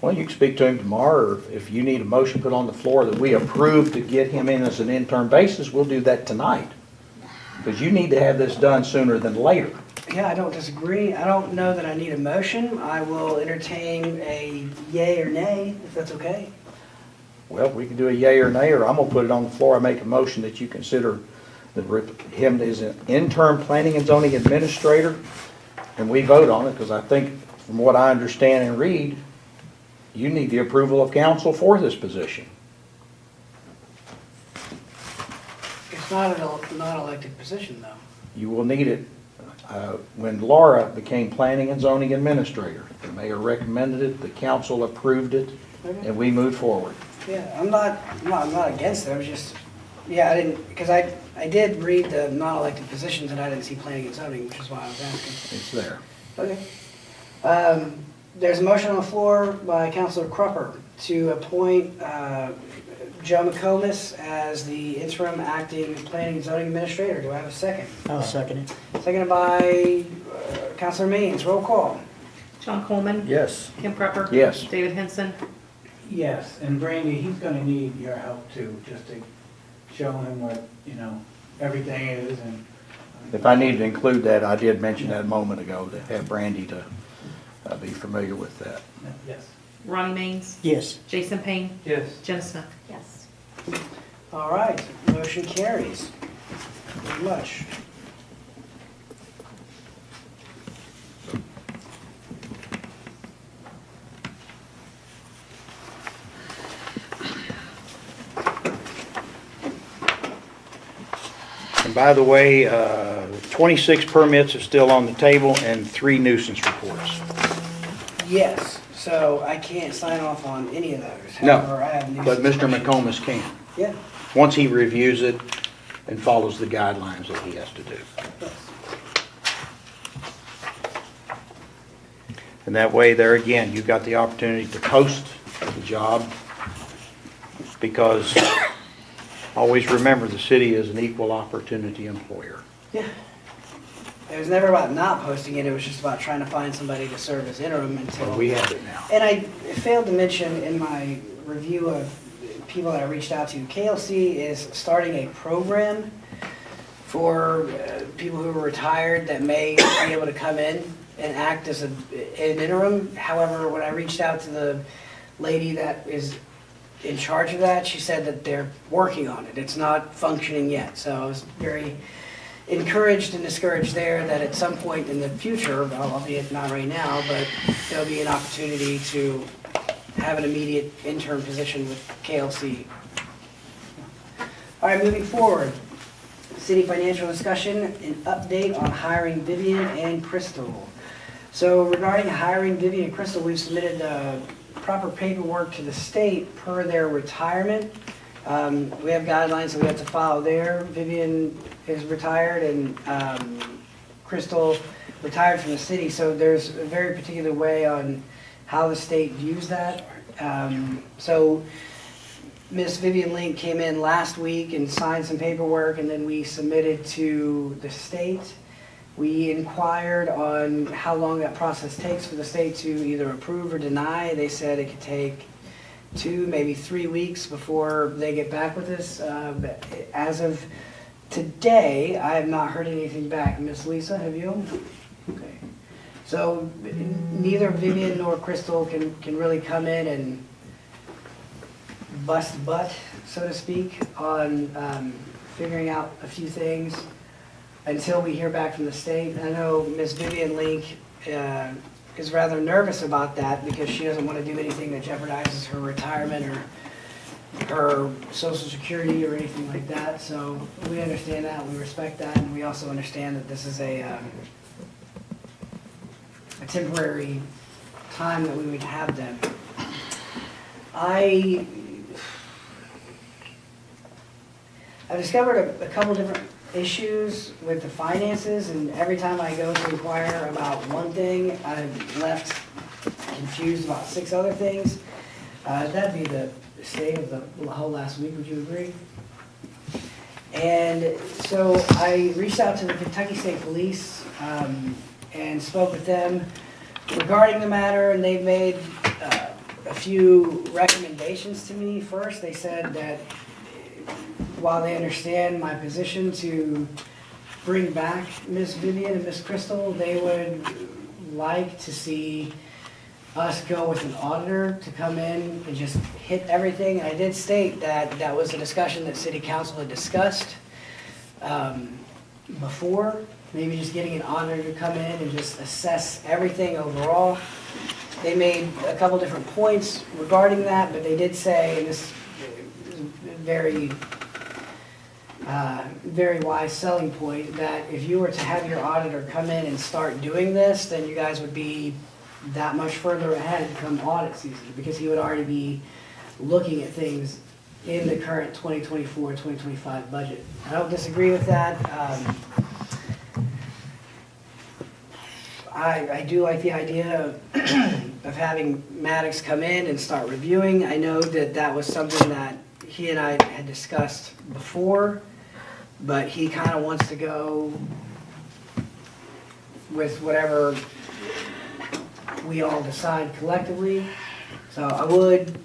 I: Well, you can speak to him tomorrow, or if you need a motion put on the floor that we approve to get him in as an interim basis, we'll do that tonight. Because you need to have this done sooner than later.
C: Yeah, I don't disagree. I don't know that I need a motion. I will entertain a yay or nay, if that's okay.
I: Well, we can do a yay or nay, or I'm going to put it on the floor. I make a motion that you consider him as an interim planning and zoning administrator, and we vote on it, because I think, from what I understand and read, you need the approval of council for this position.
C: It's not a non-elected position, though.
I: You will need it. When Laura became planning and zoning administrator, the mayor recommended it, the council approved it, and we moved forward.
C: Yeah, I'm not against it. I was just, I didn't, because I did read the non-elected positions, and I didn't see planning and zoning, which is why I was asking.
I: It's there.
C: Okay. There's a motion on the floor by Councilor Crupper to appoint Joe McComas as the interim acting planning and zoning administrator. Do I have a second?
E: I'll second it.
C: Seconded by Councilor Maines. Roll call.
A: John Coleman.
I: Yes.
A: Kim Prepper.
I: Yes.
A: David Henson.
D: Yes, and Brandy, he's gonna need your help too, just to show him what, everything is, and.
I: If I need to include that, I did mention that a moment ago, to have Brandy to be familiar with that.
D: Yes.
A: Ronnie Maines.
E: Yes.
A: Jason Payne.
B: Yes.
A: Jenna Smith. Yes.
C: All right, motion carries. Very much.
I: And by the way, 26 permits are still on the table and 3 nuisance reports.
C: Yes, so I can't sign off on any of those.
I: No,
C: However, I have
I: but
C: nuisance
I: Mr.
C: questions.
I: McComas can,
C: Yeah.
I: once he reviews it and follows the guidelines that he has to do.
C: Yes.
I: And that way, there again, you've got the opportunity to post the job, because always remember, the city is an equal opportunity employer.
C: Yeah. It was never about not posting it, it was just about trying to find somebody to serve as interim until.
I: Well, we have it now.
C: And I failed to mention in my review of people that I reached out to, KLC is starting a program for people who are retired that may be able to come in and act as an interim. However, when I reached out to the lady that is in charge of that, she said that they're working on it. It's not functioning yet. So I was very encouraged and discouraged there that at some point in the future, albeit not right now, but there'll be an opportunity to have an immediate interim position with KLC. All right, moving forward. City financial discussion, an update on hiring Vivian and Crystal. So regarding hiring Vivian and Crystal, we've submitted proper paperwork to the state per their retirement. We have guidelines that we have to follow there. Vivian is retired and Crystal retired from the city, so there's a very particular way on how the state views that. So Ms. Vivian Link came in last week and signed some paperwork, and then we submitted to the state. We inquired on how long that process takes for the state to either approve or deny. They said it could take 2, maybe 3 weeks before they get back with us. But as of today, I have not heard anything back. Miss Lisa, have you? Okay. So neither Vivian nor Crystal can really come in and bust butt, so to speak, on figuring out a few things until we hear back from the state. I know Miss Vivian Link is rather nervous about that because she doesn't want to do anything that jeopardizes her retirement or her Social Security or anything like that. So we understand that, we respect that, and we also understand that this is a temporary time that we would have them. I've discovered a couple different issues with the finances, and every time I go to inquire about one thing, I'm left confused about 6 other things. That'd be the state of the whole last week, would you agree? And so I reached out to the Kentucky State Police and spoke with them regarding the matter, and they've made a few recommendations to me. First, they said that while they understand my position to bring back Miss Vivian and Miss Crystal, they would like to see us go with an auditor to come in and just hit everything. And I did state that that was a discussion that City Council had discussed before, maybe just getting an auditor to come in and just assess everything overall. They made a couple different points regarding that, but they did say, and this is very very wise selling point, that if you were to have your auditor come in and start doing this, then you guys would be that much further ahead come audit season, because he would already be looking at things in the current 2024-2025 budget. I don't disagree with that. I do like the idea of having Maddox come in and start reviewing. I know that that was something that he and I had discussed before, but he kind of wants to go with whatever we all decide collectively. So I would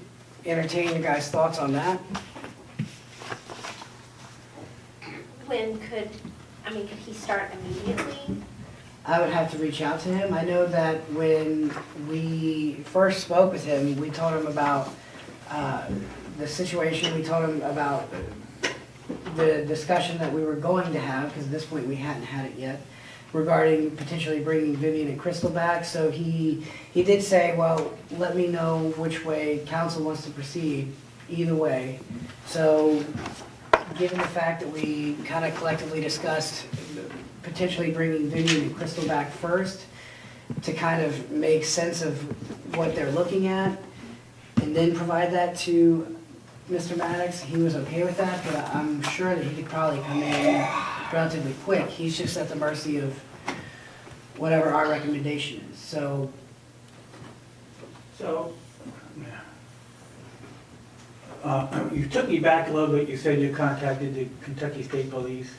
C: entertain your guys' thoughts on that.
A: Could he start immediately?
C: I would have to reach out to him. I know that when we first spoke with him, we told him about the situation. We told him about the discussion that we were going to have, because at this point we hadn't had it yet, regarding potentially bringing Vivian and Crystal back. So he did say, well, let me know which way council wants to proceed, either way. So given the fact that we kind of collectively discussed potentially bringing Vivian and Crystal back first to kind of make sense of what they're looking at, and then provide that to Mr. Maddox, he was okay with that, but I'm sure that he could probably come in relatively quick. He's just at the mercy of whatever our recommendation is. So
D: So, you took me back a little bit, you said you contacted the Kentucky State Police.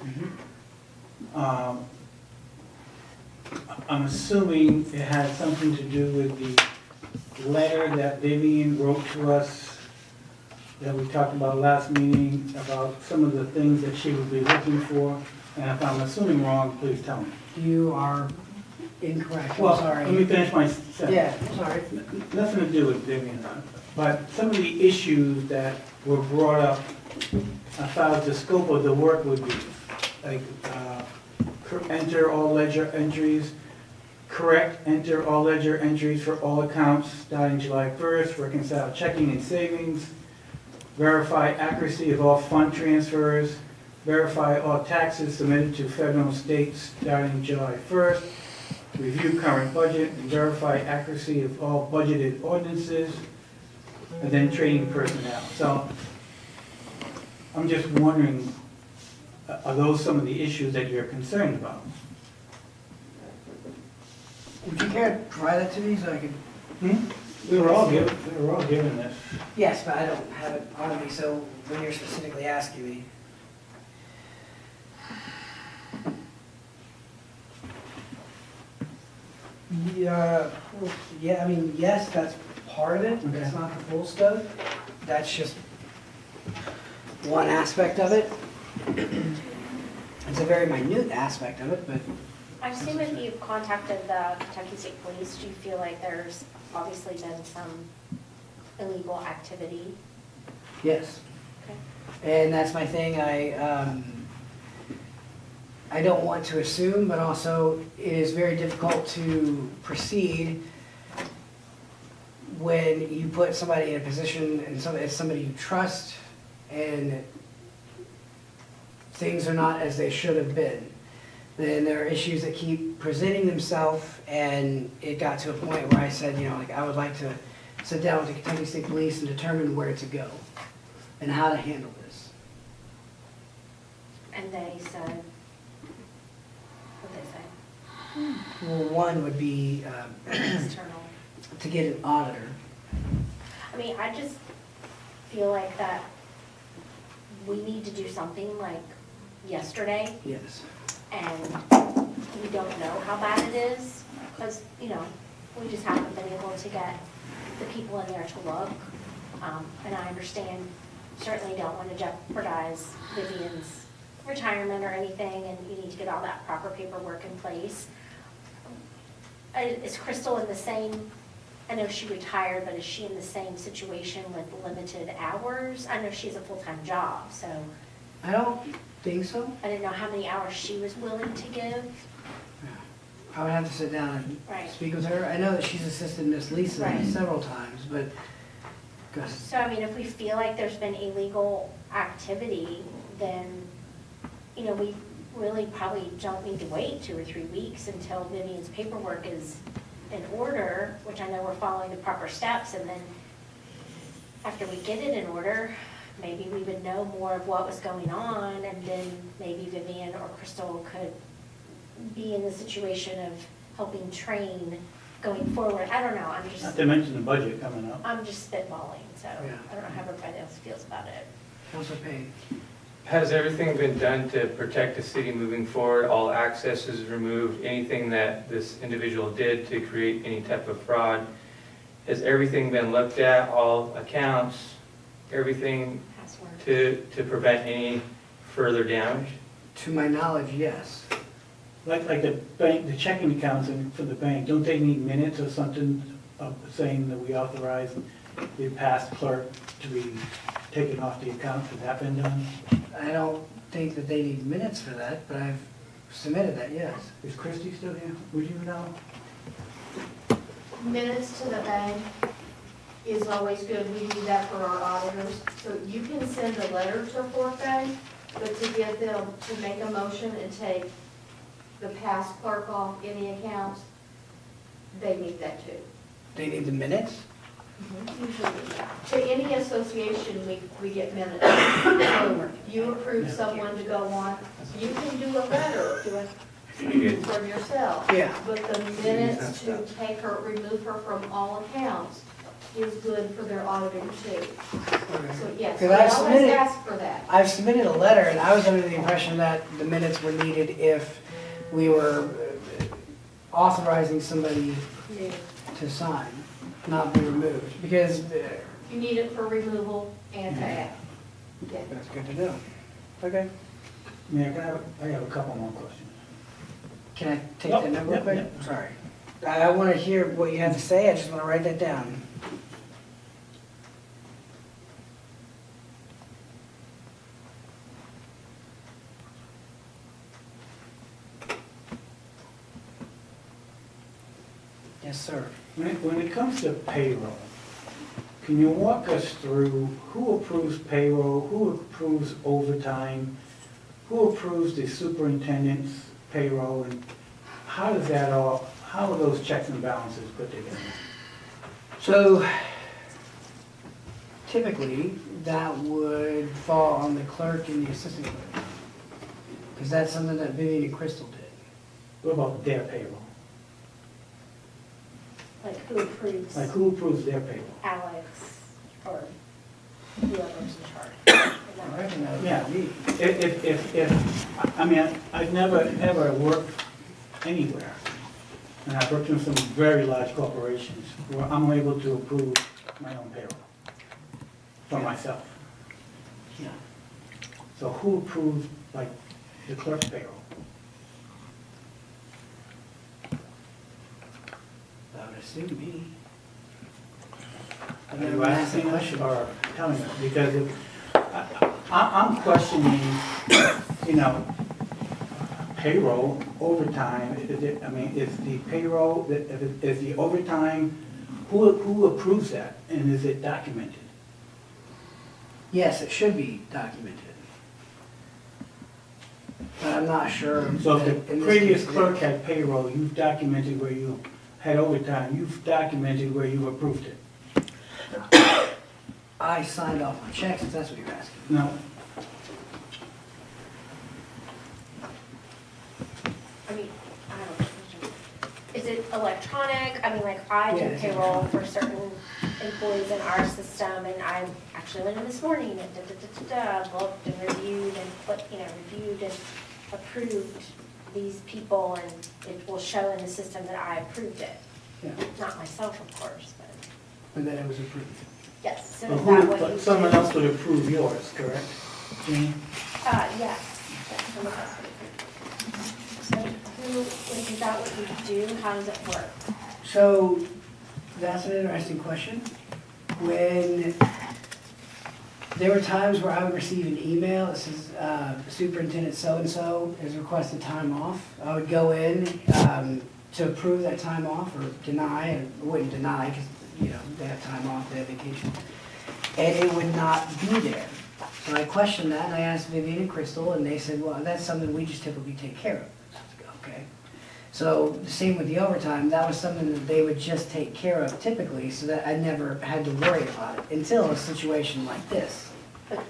D: I'm assuming it had something to do with the letter that Vivian wrote to us that we talked about last meeting, about some of the things that she would be looking for. And if I'm assuming wrong, please tell me.
C: You are incorrect, I'm
D: Well,
C: sorry.
D: let me finish my sentence.
C: Yeah, I'm sorry.
D: Nothing to do with Vivian, but some of the issues that were brought up, I thought the scope of the work would be, like, enter all ledger entries, enter all ledger entries for all accounts starting July 1st, reconcile checking and savings, verify accuracy of all fund transfers, verify all taxes submitted to federal and state starting July 1st, review current budget, and verify accuracy of all budgeted ordinances, and then training personnel. So I'm just wondering, are those some of the issues that you're concerned about?
C: Would you care to provide that to me so I could?
D: We were all given this.
C: Yes, but I don't have it on me, so when you're specifically asking me. Yeah, I mean, yes, that's part of it, but it's not the full scope. That's just one aspect of it. It's a very minute aspect of it, but
A: I assume if you've contacted the Kentucky State Police, do you feel like there's obviously been some illegal activity?
C: yes.
A: Okay.
C: And that's my thing, I don't want to assume, but also it is very difficult to proceed when you put somebody in a position and it's somebody you trust and things are not as they should have been. Then there are issues that keep presenting themselves, and it got to a point where I said, like, I would like to sit down with the Kentucky State Police and determine where to go and how to handle this.
A: And they said, what'd they say?
C: Well, one would be
A: External.
C: to get an auditor.
A: I mean, I just feel like that we need to do something like yesterday,
C: Yes.
A: and we don't know how bad it is, because, we just haven't been able to get the people in there to look. And I understand, certainly don't want to jeopardize Vivian's retirement or anything, and you need to get all that proper paperwork in place. Is Crystal in the same, I know she retired, but is she in the same situation with limited hours? I know she has a full-time job, so
C: I don't think so.
A: I didn't know how many hours she was willing to give.
C: I would have to sit down and
A: Right.
C: speak with her. I know that she's assisted Miss Lisa
A: Right.
C: several times, but, gosh,
A: So, I mean, if we feel like there's been illegal activity, then, we really probably don't need to wait 2 or 3 weeks until Vivian's paperwork is in order, which I know we're following the proper steps, and then after we get it in order, maybe we would know more of what was going on, and then maybe Vivian or Crystal could be in the situation of helping train going forward. I don't know,
D: Not to mention the budget coming up.
A: I'm just spitballing, so
C: Yeah.
A: I don't know how everybody else feels about it.
C: Counselor Payne.
B: Has everything been done to protect the city moving forward? All access is removed? Anything that this individual did to create any type of fraud? Has everything been looked at, all accounts, everything
A: Password.
B: to prevent any further damage?
C: To my knowledge, yes.
D: Like the bank, the checking accounts for the bank, don't they need minutes or something of saying that we authorize the past clerk to be taken off the account? Has that been done?
C: I don't think that they need minutes for that, but I've submitted that, yes.
D: Is Christie still here? Would you know?
J: Minutes to the bank is always good. We do that for our auditors. So you can send a letter to Fort Bank, but to get them to make a motion and take the past clerk off any accounts, they need that too.
C: They need the minutes?
J: Usually, to any association, we get minutes. So you approve someone to go on, you can do a letter from yourself.
C: Yeah.
J: But the minutes to take her, remove her from all accounts is good for their auditor too. So yes,
C: Because
J: we
C: I've
J: always
C: submitted-
J: ask for that.
C: I've submitted a letter, and I was under the impression that the minutes were needed if we were authorizing somebody
J: Yeah.
C: to sign, not be removed, because
J: You need it for removal and to add. Yeah.
C: that's good to know. Okay.
D: Mayor, I have a couple more questions.
C: Can I take
D: Yep,
C: that number real
D: yep,
C: quick?
D: yep.
C: Sorry. I want to hear what you have to say, I just want to write that down. Yes, sir.
D: When it comes to payroll, can you walk us through who approves payroll, who approves overtime, who approves the superintendent's payroll, and how does that all, how are those checks and balances put together?
C: So typically, that would fall on the clerk and the assistant clerk. Because that's something that Vivian and Crystal did.
D: What about their payroll?
A: Like who approves
D: Like who approves their payroll?
A: Alex or whoever's in charge? Is that
C: I
A: right?
C: reckon that would
D: Yeah.
C: be me.
D: I mean, I've never, ever worked anywhere, and I've worked in some very large corporations where I'm able to approve my own payroll for myself.
C: Yeah.
D: So who approves, like, the clerk's payroll?
C: I would assume me. I've
D: Are
C: never
D: you
C: been asked that
D: asking us
C: question.
D: or telling us? Because I'm questioning, you know, payroll, overtime, is the payroll, is the overtime, who approves that? And is it documented?
C: Yes, it should be documented. But I'm not sure.
D: So
C: that
D: if
C: in
D: the
C: this
D: previous
C: case-
D: clerk had payroll, you've documented where you had overtime, you've documented where you approved it?
C: I signed off on checks, if that's what you're asking.
D: No.
A: I mean, I don't know. Is it electronic? I mean, like, I
C: Yeah,
A: do
C: it's
A: payroll for certain employees in our system, and I actually went in this morning and looked and reviewed and approved these people, and it will show in the system that I approved it.
C: Yeah,
A: Not myself, of course, but
C: and then it was approved.
A: yes. So
D: But
A: is that what you
D: But
A: do?
D: someone else would approve yours, correct? Jeannie?
A: Yes. Yes, someone else would approve. So who, like, is that what you do? How does it work?
C: So, that's an interesting question. When, there were times where I would receive an email that says, Superintendent so-and-so has requested time off. I would go in to approve that time off or deny, and I wouldn't deny because, you know, they have time off, they have vacation. And it would not be there. So I questioned that and I asked Vivian and Crystal and they said, well, that's something we just typically take care of. So I was like, okay. So the same with the overtime, that was something that they would just take care of typically, so that I never had to worry about it until a situation like this.
A: But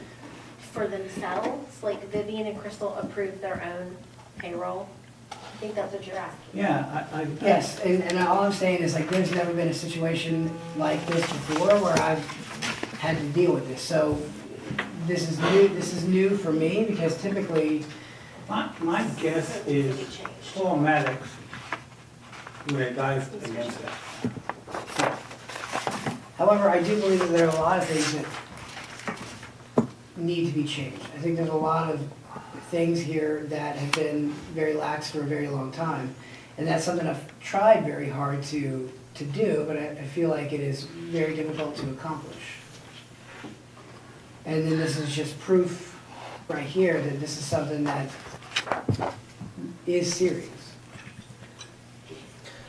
A: for themselves, like Vivian and Crystal approved their own payroll? I think that's what you're asking.
D: Yeah, I.
C: Yes, and all I'm saying is like, there's never been a situation like this before where I've had to deal with this. So this is new for me because typically,
D: My guess is formatics would advise against that.
C: however, I do believe that there are a lot of things that need to be changed. I think there's a lot of things here that have been very lax for a very long time. And that's something I've tried very hard to do, but I feel like it is very difficult to accomplish. And then this is just proof right here that this is something that is serious.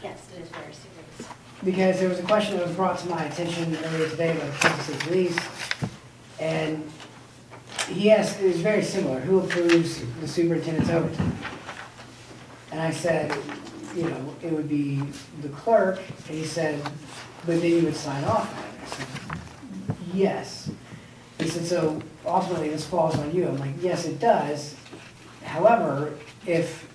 A: Yes, it is very serious.
C: Because there was a question that was brought to my attention earlier today by the Kansas City Police, and he asked, it was very similar, who approves the superintendent's overtime? And I said, you know, it would be the clerk, and he said, but then you would sign off on it. I said, yes. He said, so ultimately this falls on you. I'm like, yes, it does. However, if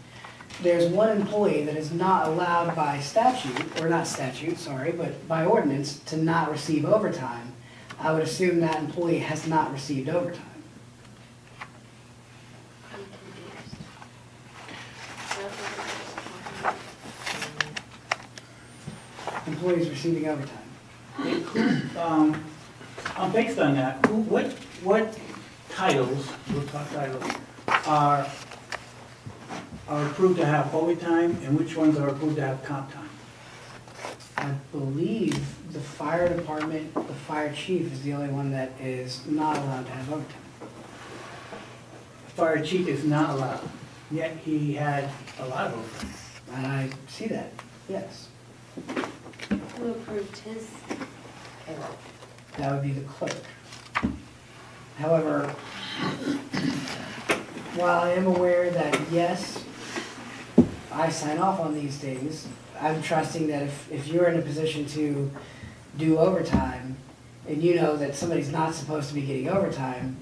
C: there's one employee that is not allowed by statute, or not statute, sorry, but by ordinance, to not receive overtime, I would assume that employee has not received overtime.
A: I'm confused.
C: Employees receiving overtime.
D: Based on that, what titles, we'll talk titles, are approved to have overtime, and which ones are approved to have comp time?
C: I believe the fire department, the fire chief is the only one that is not allowed to have overtime.
D: Fire chief is not allowed, yet he had a lot of overtime.
C: And I see that, yes.
A: Who approved his payroll?
C: That would be the clerk. However, while I am aware that, yes, I sign off on these things, I'm trusting that if you're in a position to do overtime, and you know that somebody's not supposed to be getting overtime,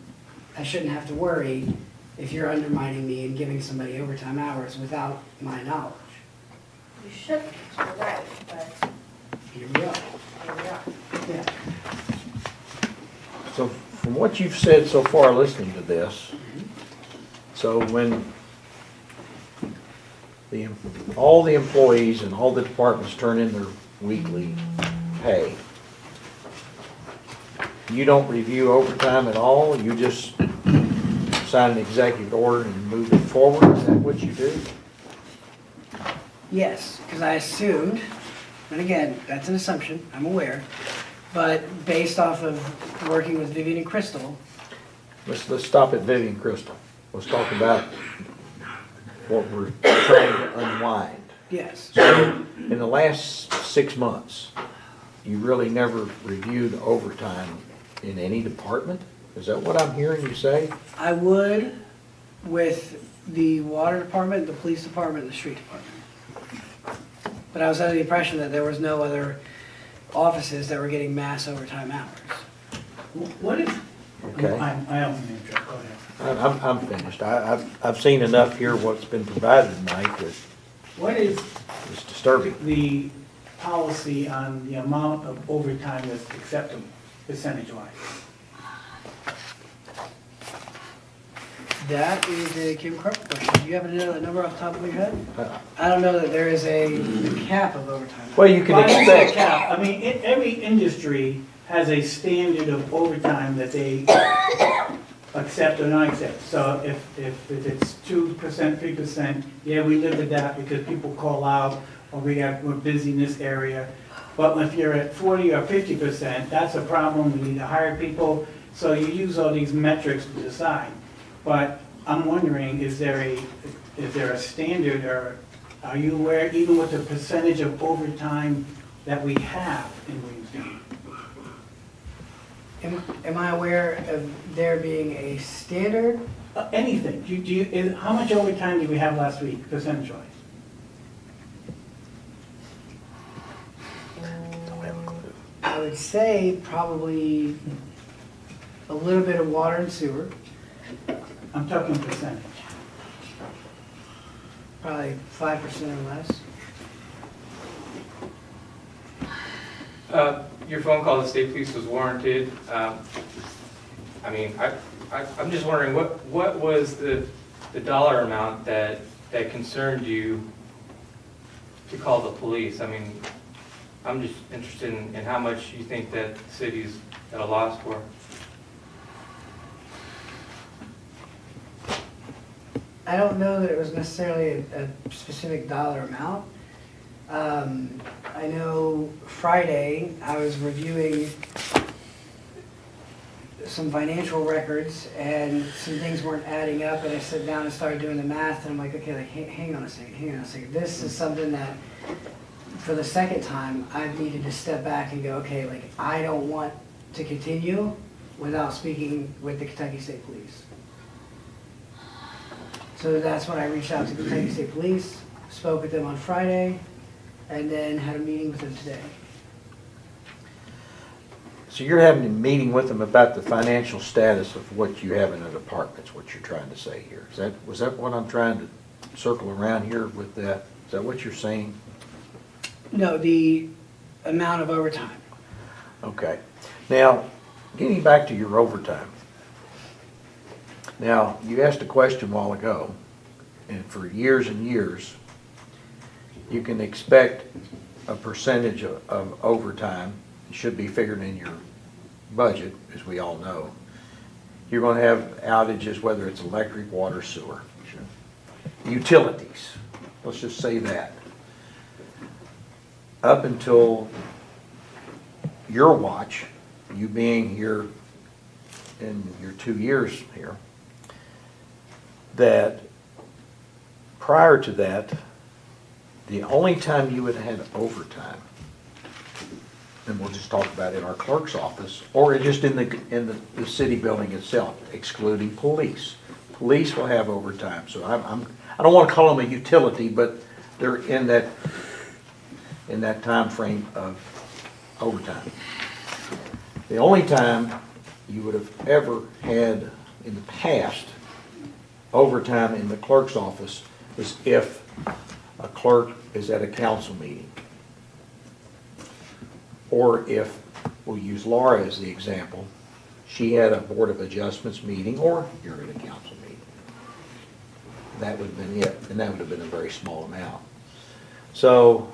C: I shouldn't have to worry if you're undermining me and giving somebody overtime hours without my knowledge.
A: You shouldn't, you're right, but
C: Here we are.
A: here we are.
C: Yeah.
I: So from what you've said so far listening to this, so when all the employees and all the departments turn in their weekly pay, you don't review overtime at all? You just sign an executive order and move it forward? Is that what you do?
C: Yes, because I assumed, and again, that's an assumption, I'm aware, but based off of working with Vivian and Crystal,
I: Let's stop at Vivian Crystal. Let's talk about what we're trying to unwind.
C: yes.
I: So, in the last 6 months, you really never reviewed overtime in any department? Is that what I'm hearing you say?
C: I would with the water department, the police department, and the street department. But I was under the impression that there was no other offices that were getting mass overtime hours.
D: What is,
I: Okay.
D: I don't mean to interrupt, go ahead.
I: I'm finished. I've seen enough here what's been provided tonight that
D: What is
I: is disturbing.
D: the policy on the amount of overtime that's acceptable, percentage-wise?
C: That is a Kim Cropper question. Do you happen to know that number off the top of your head?
I: Uh,
C: I don't know that there is a cap of overtime.
I: Well, you can
D: Well, I don't say
I: expect,
D: cap. I mean, every industry has a standard of overtime that they accept or not accept. So if it's 2%, 3%, yeah, we live with that because people call out, or we're busy in this area. But if you're at 40 or 50%, that's a problem, we need to hire people. So you use all these metrics to decide. But I'm wondering, is there a standard, or are you aware, even with the percentage of overtime that we have in Williamstown?
C: Am I aware of there being a standard?
D: Anything. How much overtime did we have last week, percentage-wise?
I: don't have a clue.
C: I would say probably a little bit of water and sewer,
D: I'm talking percentage.
C: probably 5% or less.
B: Your phone call to state police was warranted. I mean, I'm just wondering, what was the dollar amount that concerned you to call the police? I mean, I'm just interested in how much you think that the city's at a loss for.
C: I don't know that it was necessarily a specific dollar amount. I know Friday, I was reviewing some financial records and some things weren't adding up, and I sat down and started doing the math, and I'm like, okay, like, hang on a second. This is something that, for the second time, I've needed to step back and go, okay, like, I don't want to continue without speaking with the Kentucky State Police. So that's when I reached out to Kentucky State Police, spoke with them on Friday, and then had a meeting with them today.
I: So you're having a meeting with them about the financial status of what you have in the departments, what you're trying to say here. Was that what I'm trying to circle around here with that. Is that what you're saying?
C: No, the amount of overtime.
I: Okay. Now, getting back to your overtime. Now, you asked a question a while ago, and for years and years, you can expect a percentage of overtime. It should be figured in your budget, as we all know. You're going to have outages, whether it's electric, water, sewer, utilities. Let's just say that. Up until your watch, you being here in your 2 years here, that prior to that, the only time you would have had overtime, and we'll just talk about it in our clerk's office, or just in the city building itself, excluding police. Police will have overtime, so I don't want to call them a utility, but they're in that time frame of overtime. The only time you would have ever had in the past overtime in the clerk's office is if a clerk is at a council meeting. Or if, we'll use Laura as the example, she had a Board of Adjustments meeting, or you're at a council meeting. That would have been it, and that would have been a very small amount. So,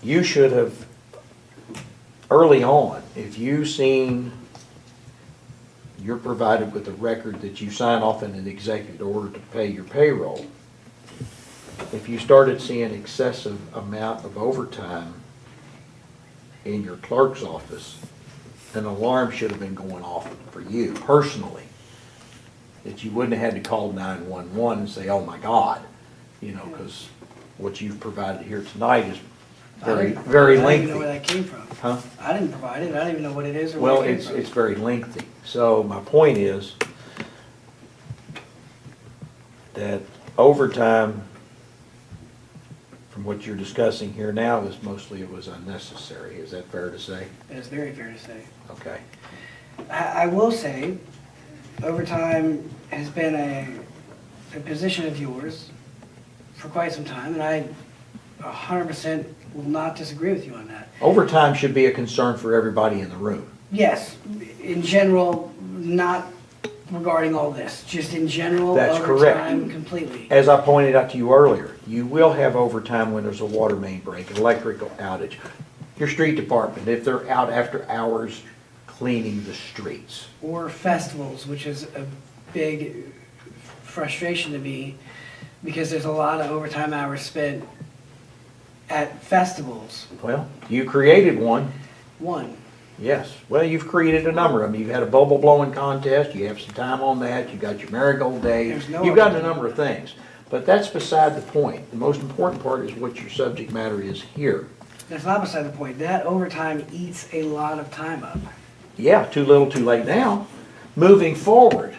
I: you should have, early on, if you've seen, you're provided with a record that you sign off in an executive order to pay your payroll. If you started seeing excessive amount of overtime in your clerk's office, an alarm should have been going off for you personally. That you wouldn't have had to call 911 and say, oh my God, because what you've provided here tonight is very, very
C: I don't even know
I: lengthy.
C: where that came from.
I: Huh?
C: I didn't provide it. I don't even know what it is or
I: Well,
C: where it came from.
I: it's very lengthy. So my point is that overtime, from what you're discussing here now, is mostly it was unnecessary. Is that fair to say?
C: It is very fair to say.
I: Okay.
C: I will say, overtime has been a position of yours for quite some time, and I 100% will not disagree with you on that.
I: Overtime should be a concern for everybody in the room.
C: Yes, in general, not regarding all this, just in general,
I: That's correct.
C: overtime completely.
I: As I pointed out to you earlier, you will have overtime when there's a water main break, an electrical outage. Your street department, if they're out after hours cleaning the streets.
C: Or festivals, which is a big frustration to me, because there's a lot of overtime hours spent at festivals.
I: Well, you created one.
C: One.
I: Yes, well, you've created a number of them. You've had a bubble blowing contest, you have some time on that, you got your marigold day,
C: There's no
I: you've got a
C: overtime.
I: number of things. But that's beside the point. The most important part is what your subject matter is here.
C: That's not beside the point. That overtime eats a lot of time up.
I: Yeah, too little, too late now. Moving forward,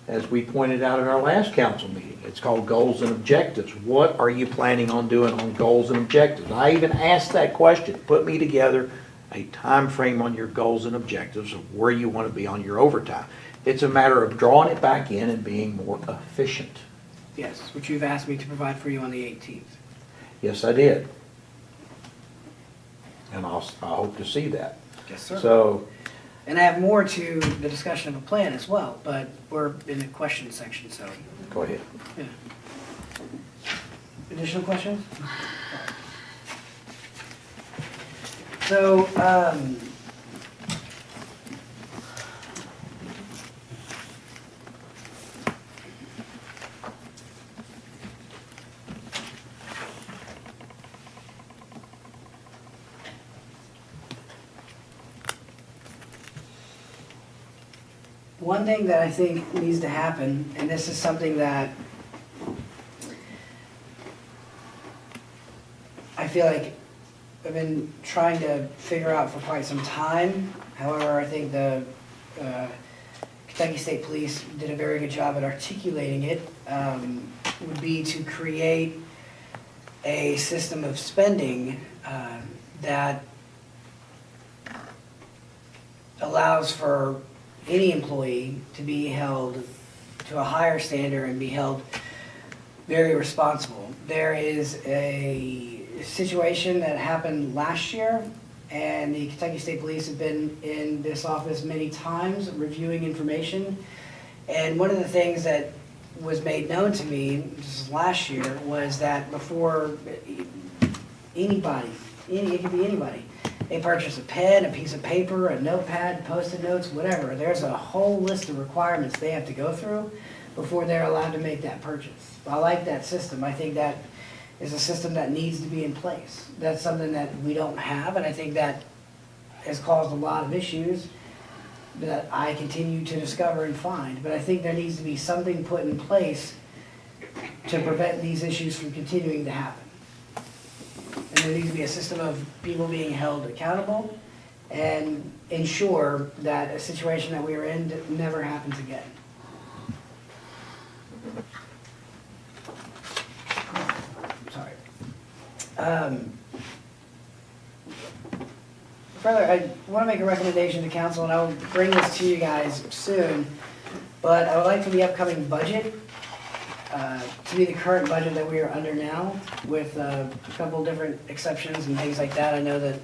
I: as we pointed out in our last council meeting, it's called goals and objectives. What are you planning on doing on goals and objectives? I even asked that question. Put me together a time frame on your goals and objectives of where you want to be on your overtime. It's a matter of drawing it back in and being more efficient.
C: Yes, which you've asked me to provide for you on the 18th.
I: Yes, I did. And I hope to see that.
C: Yes, sir.
I: So,
C: And I have more to the discussion of a plan as well, but we're in the question section, so.
I: go ahead.
C: Yeah. Additional questions? So, one thing that I think needs to happen, and this is something that I feel like I've been trying to figure out for quite some time. However, I think the Kentucky State Police did a very good job at articulating it, would be to create a system of spending that allows for any employee to be held to a higher standard and be held very responsible. There is a situation that happened last year, and the Kentucky State Police have been in this office many times reviewing information. And one of the things that was made known to me just last year was that before anybody, it could be anybody, they purchase a pen, a piece of paper, a notepad, Post-it notes, whatever. There's a whole list of requirements they have to go through before they're allowed to make that purchase. I like that system. I think that is a system that needs to be in place. That's something that we don't have, and I think that has caused a lot of issues that I continue to discover and find. But I think there needs to be something put in place to prevent these issues from continuing to happen. And there needs to be a system of people being held accountable and ensure that a situation that we are in never happens again. Sorry. Further, I want to make a recommendation to council, and I will bring this to you guys soon, but I would like for the upcoming budget to be the current budget that we are under now, with a couple different exceptions and things like that. I know that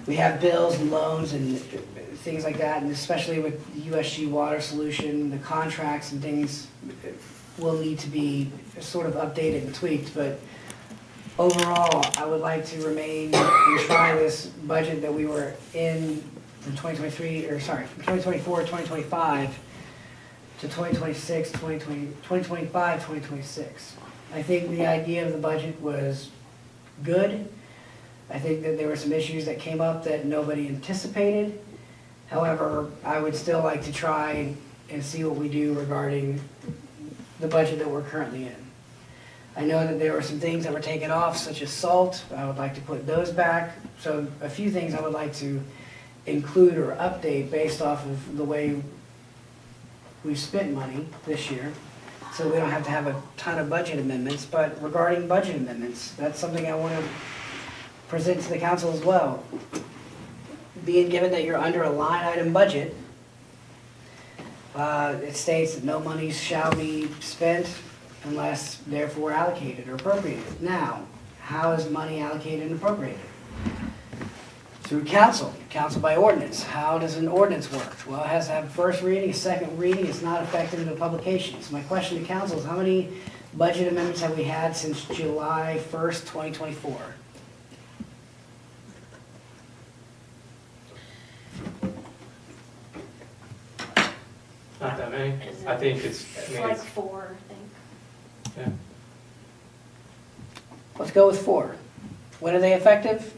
C: we have bills and loans and things like that, and especially with the USG water solution, the contracts and things will need to be sort of updated and tweaked, but overall, I would like to remain and try this budget that we were in from 2024, 2025 to 2026, 2025, 2026. I think the idea of the budget was good. I think that there were some issues that came up that nobody anticipated. However, I would still like to try and see what we do regarding the budget that we're currently in. I know that there were some things that were taken off, such as salt. I would like to put those back. So a few things I would like to include or update based off of the way we've spent money this year, so we don't have to have a ton of budget amendments. But regarding budget amendments, that's something I want to present to the council as well. Being given that you're under a line item budget, it states that no money shall be spent unless therefore allocated or appropriated. Now, how is money allocated and appropriated? Through council by ordinance. How does an ordinance work? Well, it has to have a first reading, a second reading. It's not effective until publication. So my question to council is, how many budget amendments have we had since July 1st, 2024?
B: Not that many. I think
A: It's like 4, I think.
B: yeah.
C: Let's go with 4. When are they effective?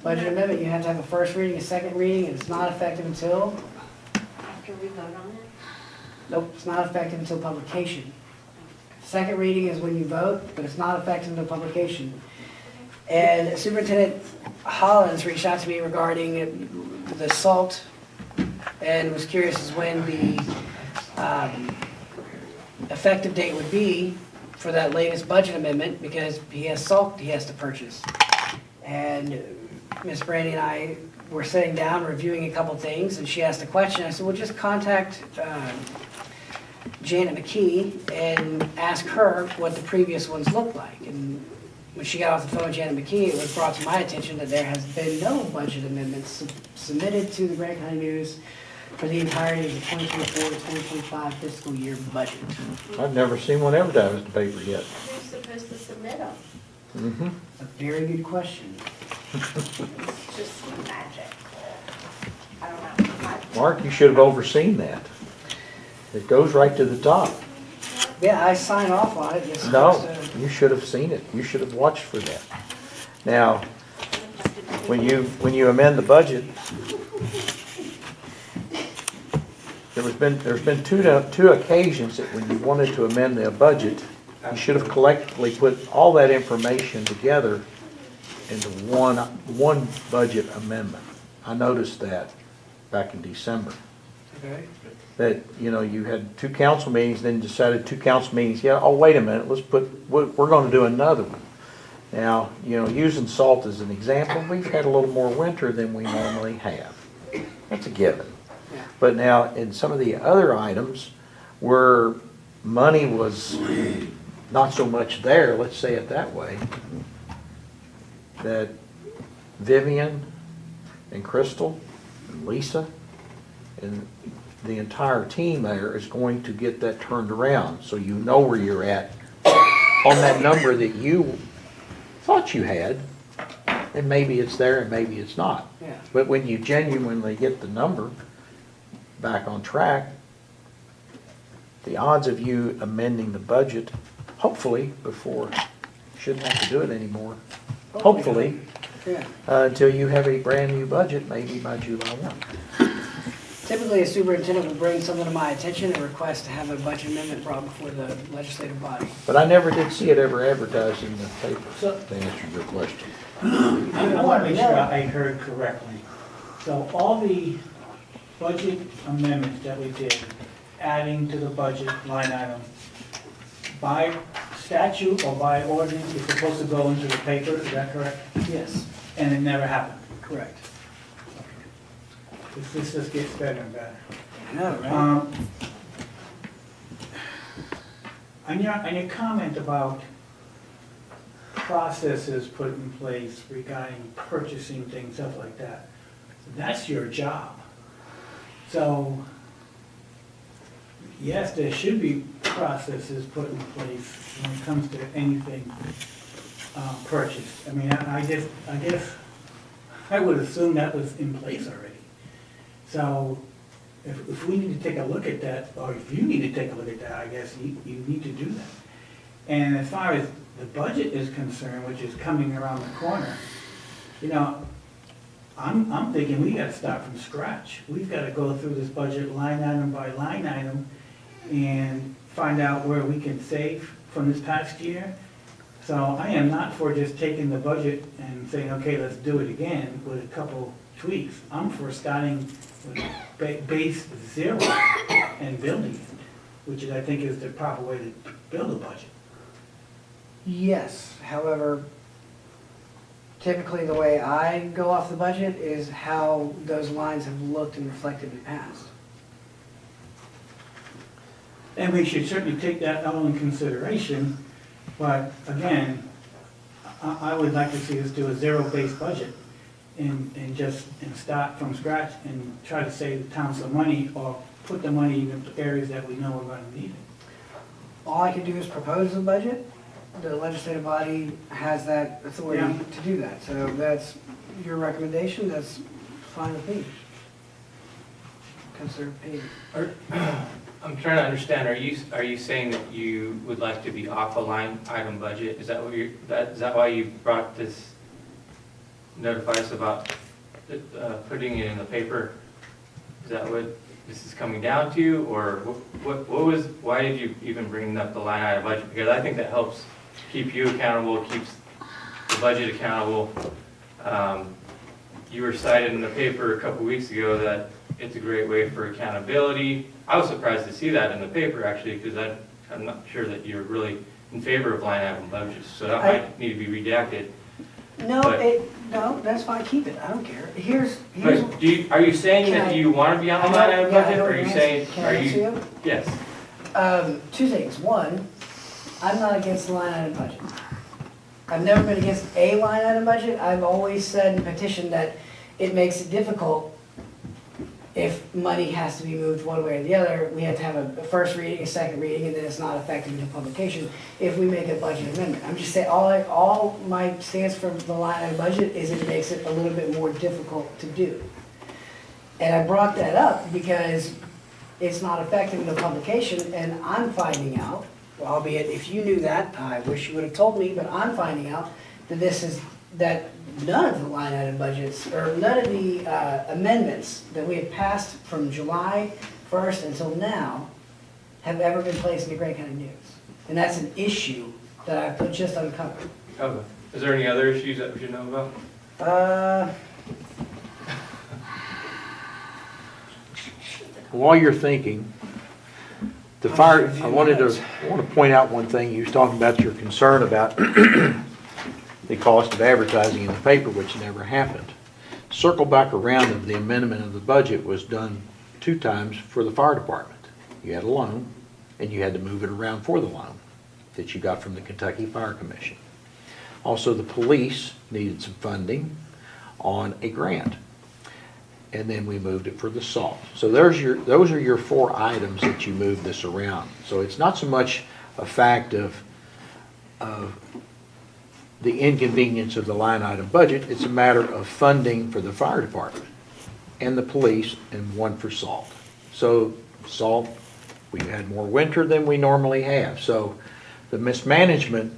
C: Budget amendment, you have to have a first reading, a second reading, and it's not effective until?
A: After we vote on it?
C: Nope, it's not effective until publication. Second reading is when you vote, but it's not effective until publication. And Superintendent Hollins reached out to me regarding the salt and was curious as when the effective date would be for that latest budget amendment, because he has salt he has to purchase. And Ms. Brandy and I were sitting down reviewing a couple things, and she asked a question. I said, well, just contact Janet McKee and ask her what the previous ones looked like. And when she got off the phone with Janet McKee, it was brought to my attention that there has been no budget amendments submitted to the Grant County News for the entirety of the 2024-2025 fiscal year budget.
I: I've never seen one advertised in the paper yet.
A: Who's supposed to submit them?
I: Mm-hmm.
C: A very good question.
A: It's just magic. I don't know.
I: Mark, you should have overseen that. It goes right to the top.
C: Yeah, I sign off on it. It's
I: No,
C: supposed to-
I: you should have seen it. You should have watched for that. Now, when you amend the budget, there's been two occasions that when you wanted to amend the budget, you should have collectively put all that information together into one budget amendment. I noticed that back in December.
C: Okay.
I: That, you had 2 council meetings, then decided 2 council meetings, wait a minute, we're gonna do another one. Now, using salt as an example, we've had a little more winter than we normally have. That's a given.
C: Yeah.
I: But now, in some of the other items where money was not so much there, let's say it that way, that Vivian and Crystal and Lisa and the entire team there is going to get that turned around, so you know where you're at on that number that you thought you had, and maybe it's there and maybe it's not.
C: Yeah.
I: But when you genuinely get the number back on track, the odds of you amending the budget, hopefully before, shouldn't have to do it anymore, hopefully,
C: Yeah.
I: until you have a brand-new budget, maybe by July 1.
C: Typically, a superintendent will bring something to my attention and request to have a budget amendment brought before the legislative body.
I: But I never did see it ever advertised in the paper,
D: So-
I: to answer your question.
D: I want to make sure I heard correctly. So all the budget amendments that we did, adding to the budget line item, by statute or by ordinance, it's supposed to go into the paper, is that correct?
C: Yes,
D: And it never happened.
C: correct.
D: This just gets better and better.
C: I know, right?
D: On your comment about processes put in place regarding purchasing things, stuff like that, that's your job. So, yes, there should be processes put in place when it comes to anything purchased. I mean, I guess I would assume that was in place already. So, if we need to take a look at that, or if you need to take a look at that, I guess you need to do that. And as far as the budget is concerned, which is coming around the corner, you know, I'm thinking we gotta start from scratch. We've gotta go through this budget line item by line item and find out where we can save from this past year. So I am not for just taking the budget and saying, okay, let's do it again with a couple tweaks. I'm for starting with base zero and building it, which is, I think, is the proper way to build a budget.
C: Yes, however, typically the way I go off the budget is how those lines have looked and reflected in the past.
D: And we should certainly take that all in consideration, but again, I would like to see us do a zero-based budget and just start from scratch and try to save the town some money or put the money in the areas that we know we're gonna need it.
C: All I can do is propose a budget. The legislative body has that authority
D: Yeah.
C: to do that. So that's your recommendation, that's fine with me. Consider paid.
B: I'm trying to understand, are you saying that you would like to be off a line item budget? Is that what is that why you brought this, notify us about putting it in the paper? Is that what this is coming down to, or why did you even bring up the line item budget? Because I think that helps keep you accountable, keeps the budget accountable. You were cited in the paper a couple weeks ago that it's a great way for accountability. I was surprised to see that in the paper, actually, because I'm not sure that you're really in favor of line item budgets, so that might need to be redacted.
C: No,
B: But-
C: no, that's fine, keep it, I don't care. Here's.
B: But are you saying
C: Can
B: that
C: I-
B: you want to be on the
C: I know-
B: line item
C: yeah, I
B: budget,
C: know
B: or
C: what
B: are you
C: you're
B: saying,
C: asking. Can
B: are
C: I answer
B: you?
C: you?
B: Yes.
C: Two things. One, I'm not against the line item budget. I've never been against a line item budget. I've always said and petitioned that it makes it difficult if money has to be moved one way or the other. We have to have a first reading, a second reading, and then it's not effective until publication if we make a budget amendment. I'm just saying, all my stance for the line item budget is it makes it a little bit more difficult to do. And I brought that up because it's not effective in the publication, and I'm finding out, albeit if you knew that, I wish you would have told me, but I'm finding out that none of the line item budgets, or none of the amendments that we have passed from July 1st until now have ever been placed in the Grant County News. And that's an issue that I've just uncovered.
B: Okay. Is there any other issues that we should know about?
I: While you're thinking, I want to point out one thing. You was talking about your concern about the cost of advertising in the paper, which never happened. Circle back around of the amendment of the budget was done two times for the fire department. You had a loan, and you had to move it around for the loan that you got from the Kentucky Fire Commission. Also, the police needed some funding on a grant. And then we moved it for the salt. So those are your four items that you move this around. So it's not so much a fact of the inconvenience of the line item budget, it's a matter of funding for the fire department and the police and one for salt. So salt, we've had more winter than we normally have. So the mismanagement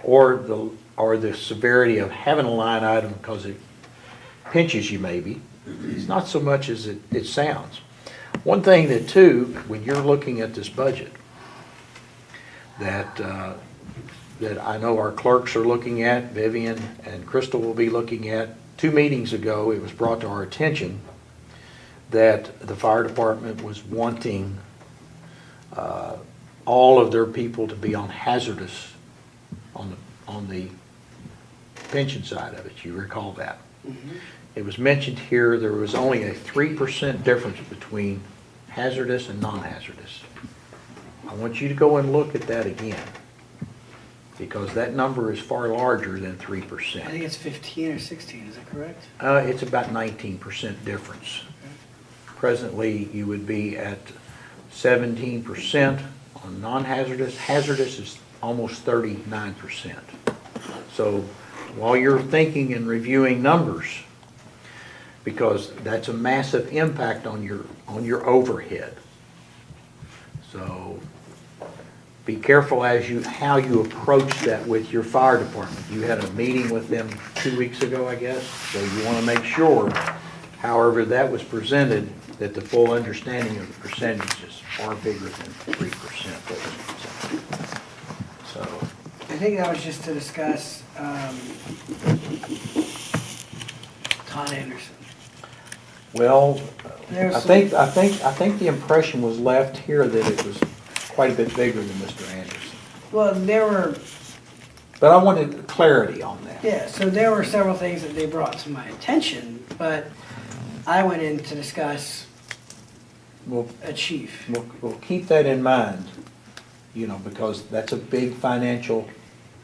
I: or the severity of having a line item because it pinches you maybe, it's not so much as it sounds. One thing that too, when you're looking at this budget, that I know our clerks are looking at, Vivian and Crystal will be looking at. 2 meetings ago, it was brought to our attention that the fire department was wanting all of their people to be on hazardous on the pension side of it. You recall that?
C: Mm-hmm.
I: It was mentioned here there was only a 3% difference between hazardous and non-hazardous. I want you to go and look at that again, because that number is far larger than 3%.
C: I think it's 15 or 16, is that correct?
I: It's about 19% difference. Presently, you would be at 17% on non-hazardous. Hazardous is almost 39%. So while you're thinking and reviewing numbers, because that's a massive impact on your overhead. So be careful how you approach that with your fire department. You had a meeting with them 2 weeks ago, I guess, so you want to make sure, however that was presented, that the full understanding of the percentages are bigger than 3% that was presented. So
C: I think that was just to discuss Todd Anderson.
I: well,
C: There's
I: I think the impression was left here that it was quite a bit bigger than Mr. Anderson.
C: Well, there were,
I: But I wanted clarity on that.
C: yeah, so there were several things that they brought to my attention, but I went in to discuss
I: We'll,
C: a chief.
I: we'll keep that in mind, because that's a big financial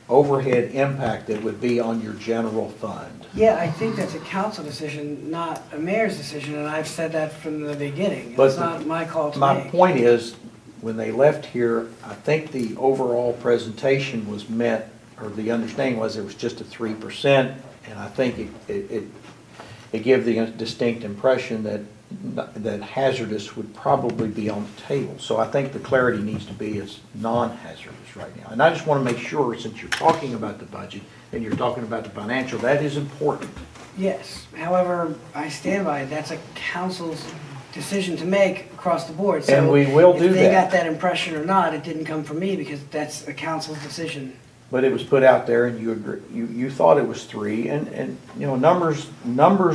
I: overhead impact that would be on your general fund.
C: Yeah, I think that's a council decision, not a mayor's decision, and I've said that from the beginning.
I: But
C: It's not my call to
I: My
C: make.
I: point is, when they left here, I think the overall presentation was met, or the understanding was it was just a 3%, and I think it gave the distinct impression that hazardous would probably be on the table. So I think the clarity needs to be it's non-hazardous right now. And I just want to make sure, since you're talking about the budget and you're talking about the financial, that is important.
C: Yes, however, I stand by it, that's a council's decision to make across the board. So
I: And we will do
C: if they got
I: that.
C: that impression or not, it didn't come from me, because that's a council's decision.
I: But it was put out there and you agree, you thought it was 3, and numbers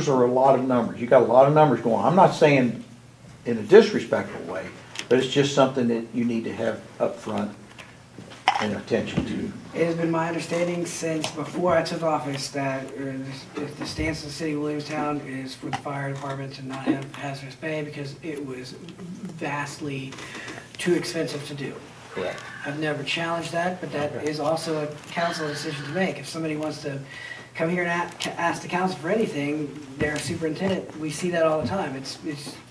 I: are a lot of numbers. You got a lot of numbers going on. I'm not saying in a disrespectful way, but it's just something that you need to have up front and attention to.
C: It has been my understanding since before I took office that the stance of the city of Williamstown is for the fire department to not have hazardous pay, because it was vastly too expensive to do.
I: Correct.
C: I've never challenged that, but that is also a council decision to make. If somebody wants to come here and ask the council for anything, their superintendent, we see that all the time. It's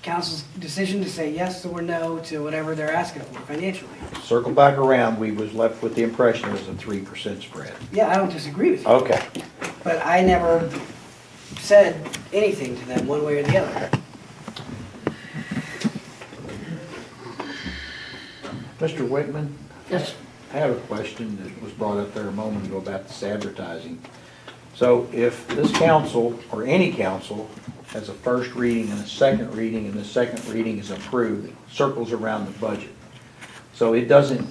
C: council's decision to say yes or no to whatever they're asking for financially.
I: Circle back around, we was left with the impression it was a 3% spread.
C: Yeah, I don't disagree with you,
I: Okay.
C: but I never said anything to them one way or the other.
I: Mr. Whitman?
G: Yes.
I: I have a question that was brought up there a moment ago about this advertising. So if this council, or any council, has a first reading and a second reading, and the second reading is approved, it circles around the budget. So it doesn't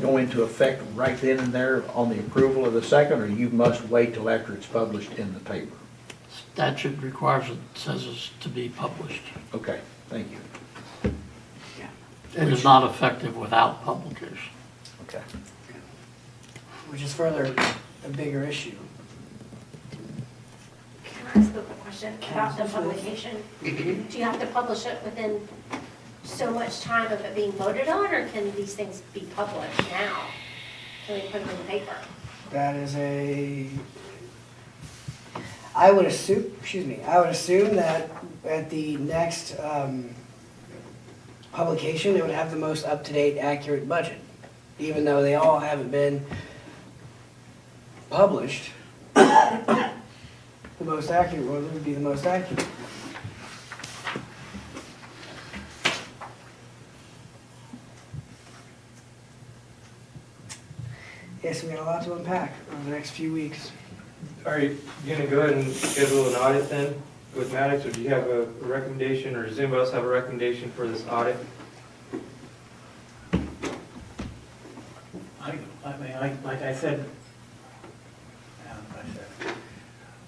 I: go into effect right then and there on the approval of the second, or you must wait till after it's published in the paper?
E: Statute requires it, says it's to be published.
I: Okay, thank you.
E: It is not effective without publication.
I: Okay.
C: Which is further a bigger issue.
A: Can ask the question about the
C: Council,
A: publication? Do you have to publish it within so much time of it being voted on, or can these things be published now? Can we put them in the paper?
C: That is I would assume that at the next publication, it would have the most up-to-date, accurate budget, even though they all haven't been published. The most accurate one would be the most accurate. Yes, we got a lot to unpack over the next few weeks.
B: Are you gonna go ahead and schedule an audit then with Maddox, or do you have a recommendation, or does anybody else have a recommendation for this audit?
D: Like I said,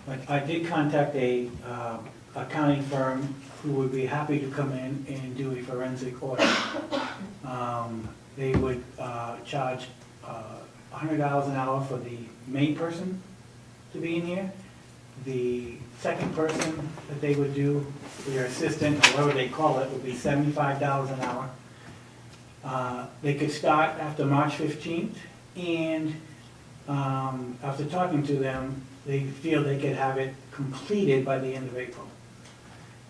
D: but I did contact a accounting firm who would be happy to come in and do a forensic audit. They would charge $100 an hour for the main person to be in here. The second person that they would do, their assistant, or whatever they call it, would be $75 an hour. They could start after March 15th, and after talking to them, they feel they could have it completed by the end of April.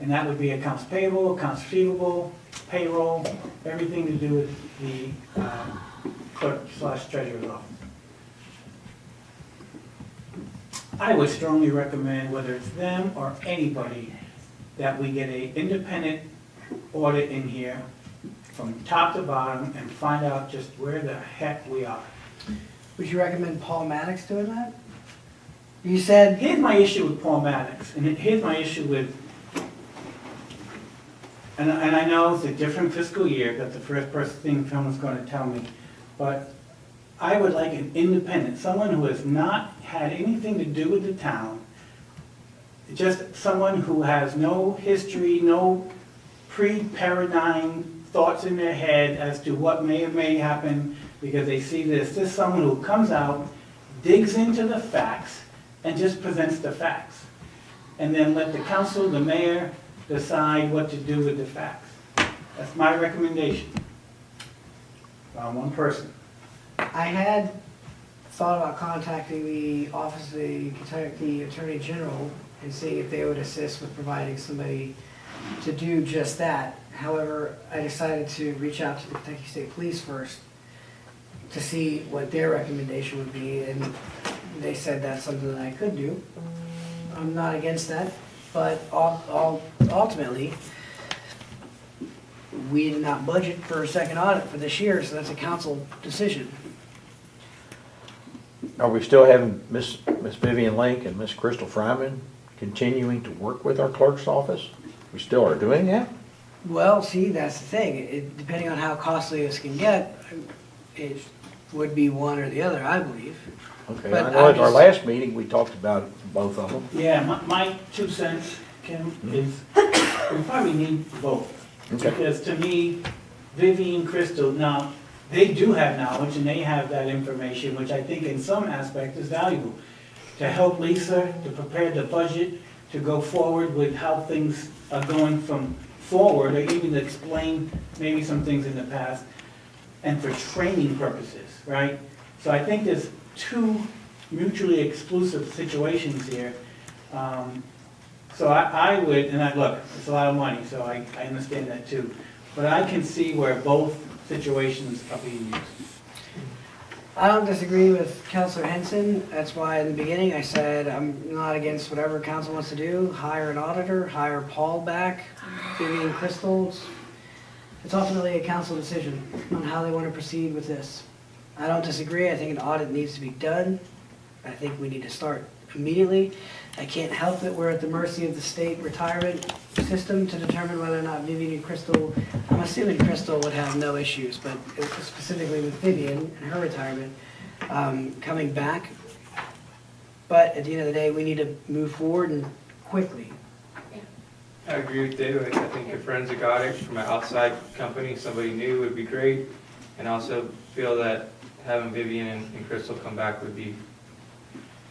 D: And that would be accounts payable, accounts receivable, payroll, everything to do with the clerk/treasurer's office. I would strongly recommend, whether it's them or anybody, that we get an independent audit in here from top to bottom and find out just where the heck we are.
C: Would you recommend Paul Maddox doing that? You said,
D: Here's my issue with Paul Maddox, and here's my issue with, and I know it's a different fiscal year, that's the first person thing someone's gonna tell me, but I would like an independent, someone who has not had anything to do with the town, just someone who has no history, no pre-paradigm thoughts in their head as to what may or may happen because they see this. This is someone who comes out, digs into the facts, and just presents the facts. And then let the council, the mayor, decide what to do with the facts. That's my recommendation. One person.
C: I had thought about contacting the office of the Kentucky Attorney General and seeing if they would assist with providing somebody to do just that. However, I decided to reach out to the Kentucky State Police first to see what their recommendation would be, and they said that's something that I could do. I'm not against that, but ultimately, we did not budget for a second audit for this year, so that's a council decision.
I: Are we still having Miss Vivian Lake and Miss Crystal Fryman continuing to work with our clerk's office? We still are doing that?
C: Well, see, that's the thing. Depending on how costly this can get, it would be one or the other, I believe.
I: Okay,
C: But
I: I know at our
C: just-
I: last meeting, we talked about both of them.
D: Yeah, my 2 cents, Kim, is we probably need both.
I: Okay.
D: Because to me, Vivian, Crystal, now, they do have knowledge and they have that information, which I think in some aspect is valuable. To help Lisa, to prepare the budget, to go forward with how things are going from forward, or even to explain maybe some things in the past, and for training purposes, right? So I think there's 2 mutually exclusive situations here. So I would, and look, it's a lot of money, so I understand that too. But I can see where both situations are being used.
C: I don't disagree with Councilor Henson. That's why in the beginning I said I'm not against whatever council wants to do. Hire an auditor, hire Paul back, Vivian Crystal. It's ultimately a council decision on how they want to proceed with this. I don't disagree. I think an audit needs to be done. I think we need to start immediately. I can't help it. We're at the mercy of the state retirement system to determine whether or not Vivian and Crystal, I'm assuming Crystal would have no issues, but specifically with Vivian and her retirement coming back. But at the end of the day, we need to move forward and quickly.
B: I agree with Dave. I think a forensic audit from an outside company, somebody new, would be great. And also feel that having Vivian and Crystal come back would be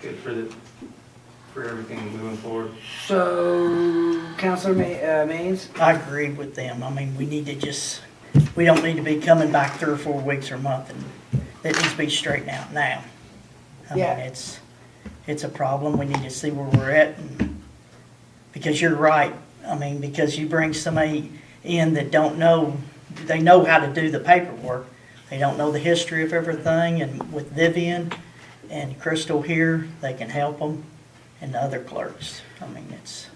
B: good for for everything moving forward.
C: So, Counselor Maines?
K: I agree with them. I mean, we don't need to be coming back 3 or 4 weeks or a month, and it needs to be straightened out now. I mean,
C: Yeah.
K: it's a problem. We need to see where we're at, and, because you're right. I mean, because you bring somebody in that don't know, they know how to do the paperwork. They don't know the history of everything, and with Vivian and Crystal here, they can help them, and the other clerks. I mean, it's,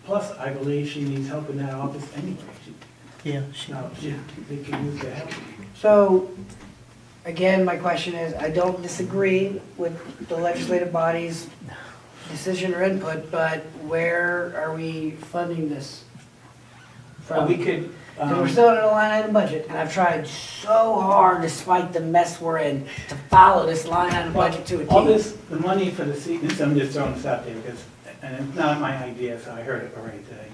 D: Plus, I believe she needs help in that office anyway.
K: yeah,
D: They can use the help.
C: So, again, my question is, I don't disagree with the legislative body's decision or input, but where are we funding this from?
D: We could,
C: Because we're still in a line item budget, and I've tried so hard, despite the mess we're in, to follow this line item budget to a T.
D: all this, the money for the CDs, I'm just throwing this out there because, and it's not my idea, so I heard it already today.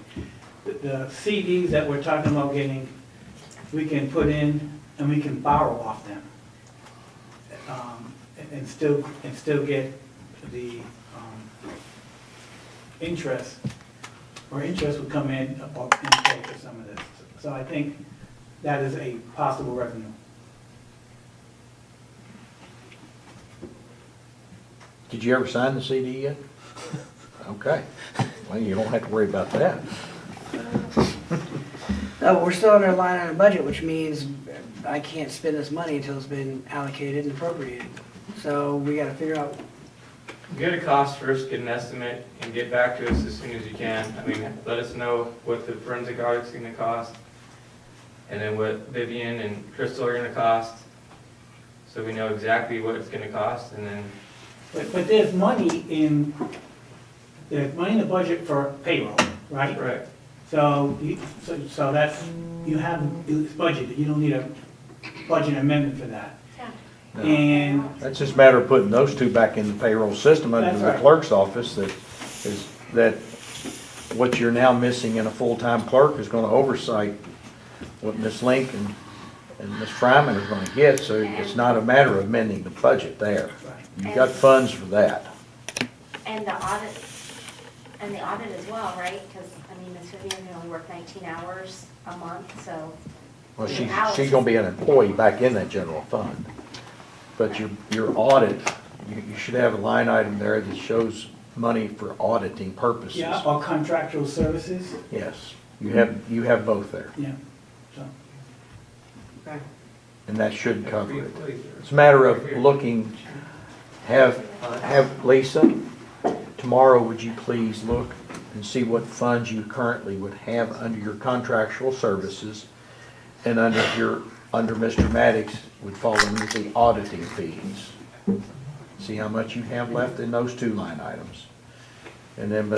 D: The CDs that we're talking about getting, we can put in and we can borrow off them. And still get the interest, or interest would come in pay for some of this. So I think that is a possible revenue.
I: Did you ever sign the CD yet? Okay, well, you don't have to worry about that.
C: No, but we're still under a line item budget, which means I can't spend this money until it's been allocated and appropriated. So we gotta figure out,
B: Get a cost first, get an estimate, and get back to us as soon as you can. I mean, let us know what the forensic audit's gonna cost, and then what Vivian and Crystal are gonna cost, so we know exactly what it's gonna cost, and then,
D: But there's money in the budget for payroll, right?
B: correct.
D: So that's, you have, it's budgeted, you don't need a budget amendment for that.
I: No.
D: And,
I: That's just a matter of putting those two back in the payroll system under
D: That's
I: the
D: right.
I: clerk's office, that what you're now missing in a full-time clerk is gonna oversight what Ms. Lincoln and Ms. Fryman are gonna get, so it's not a matter of amending the budget there. You've got funds for that.
A: And the audit as well, right? Because, I mean, Ms. Vivian can only work 19 hours a month, so.
I: Well, she's gonna be an employee back in that general fund. But your audit, you should have a line item there that shows money for auditing purposes.
D: yeah, or contractual services,
I: Yes, you have both there,
D: yeah, so.
I: and that should cover it. It's a matter of looking, have Lisa, tomorrow, would you please look and see what funds you currently would have under your contractual services, and under Mr. Maddox would fall under the auditing fees. See how much you have left in those two line items. And then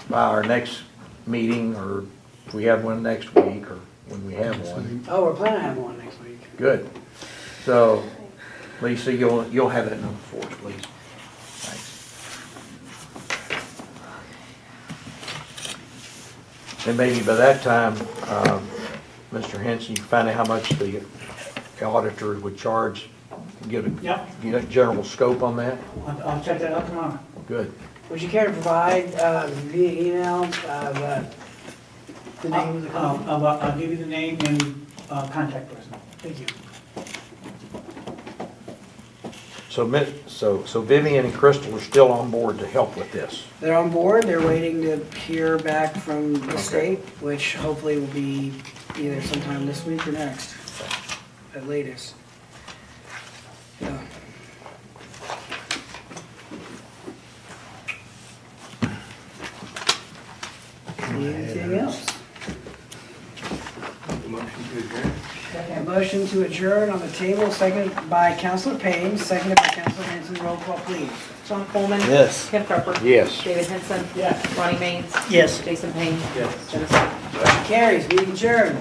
I: by our next meeting, or if we have one next week, or when we have one,
C: oh, we're planning on having one next week.
I: good. So, Lisa, you'll have that number for us, please. Thanks. And maybe by that time, Mr. Henson, you can find out how much the auditor would charge, get
D: Yep.
I: a general scope on that?
D: I'll check that out tomorrow.
I: Good.
C: Would you care to provide via email the name of the company?
D: I'll give you the name and contact person.
C: Thank you.
I: So Vivian and Crystal are still on board to help with this.
C: They're on board, they're waiting to hear back from the state, which hopefully will be either sometime this week or next, at latest. Yeah. Anything else?
B: Motion to adjourn.
C: A motion to adjourn on the table, seconded by Councilor Payne, seconded by Councilor Hanson. Roll call, please.
L: John Coleman.
I: Yes.
L: Ken Pepper.
I: Yes.
L: David Henson.
D: Yes.
L: Ronnie Maines.
K: yes.
L: Jason Payne.
B: Yes.
L: Dennis Cobb.
C: Motion carries, meeting adjourned.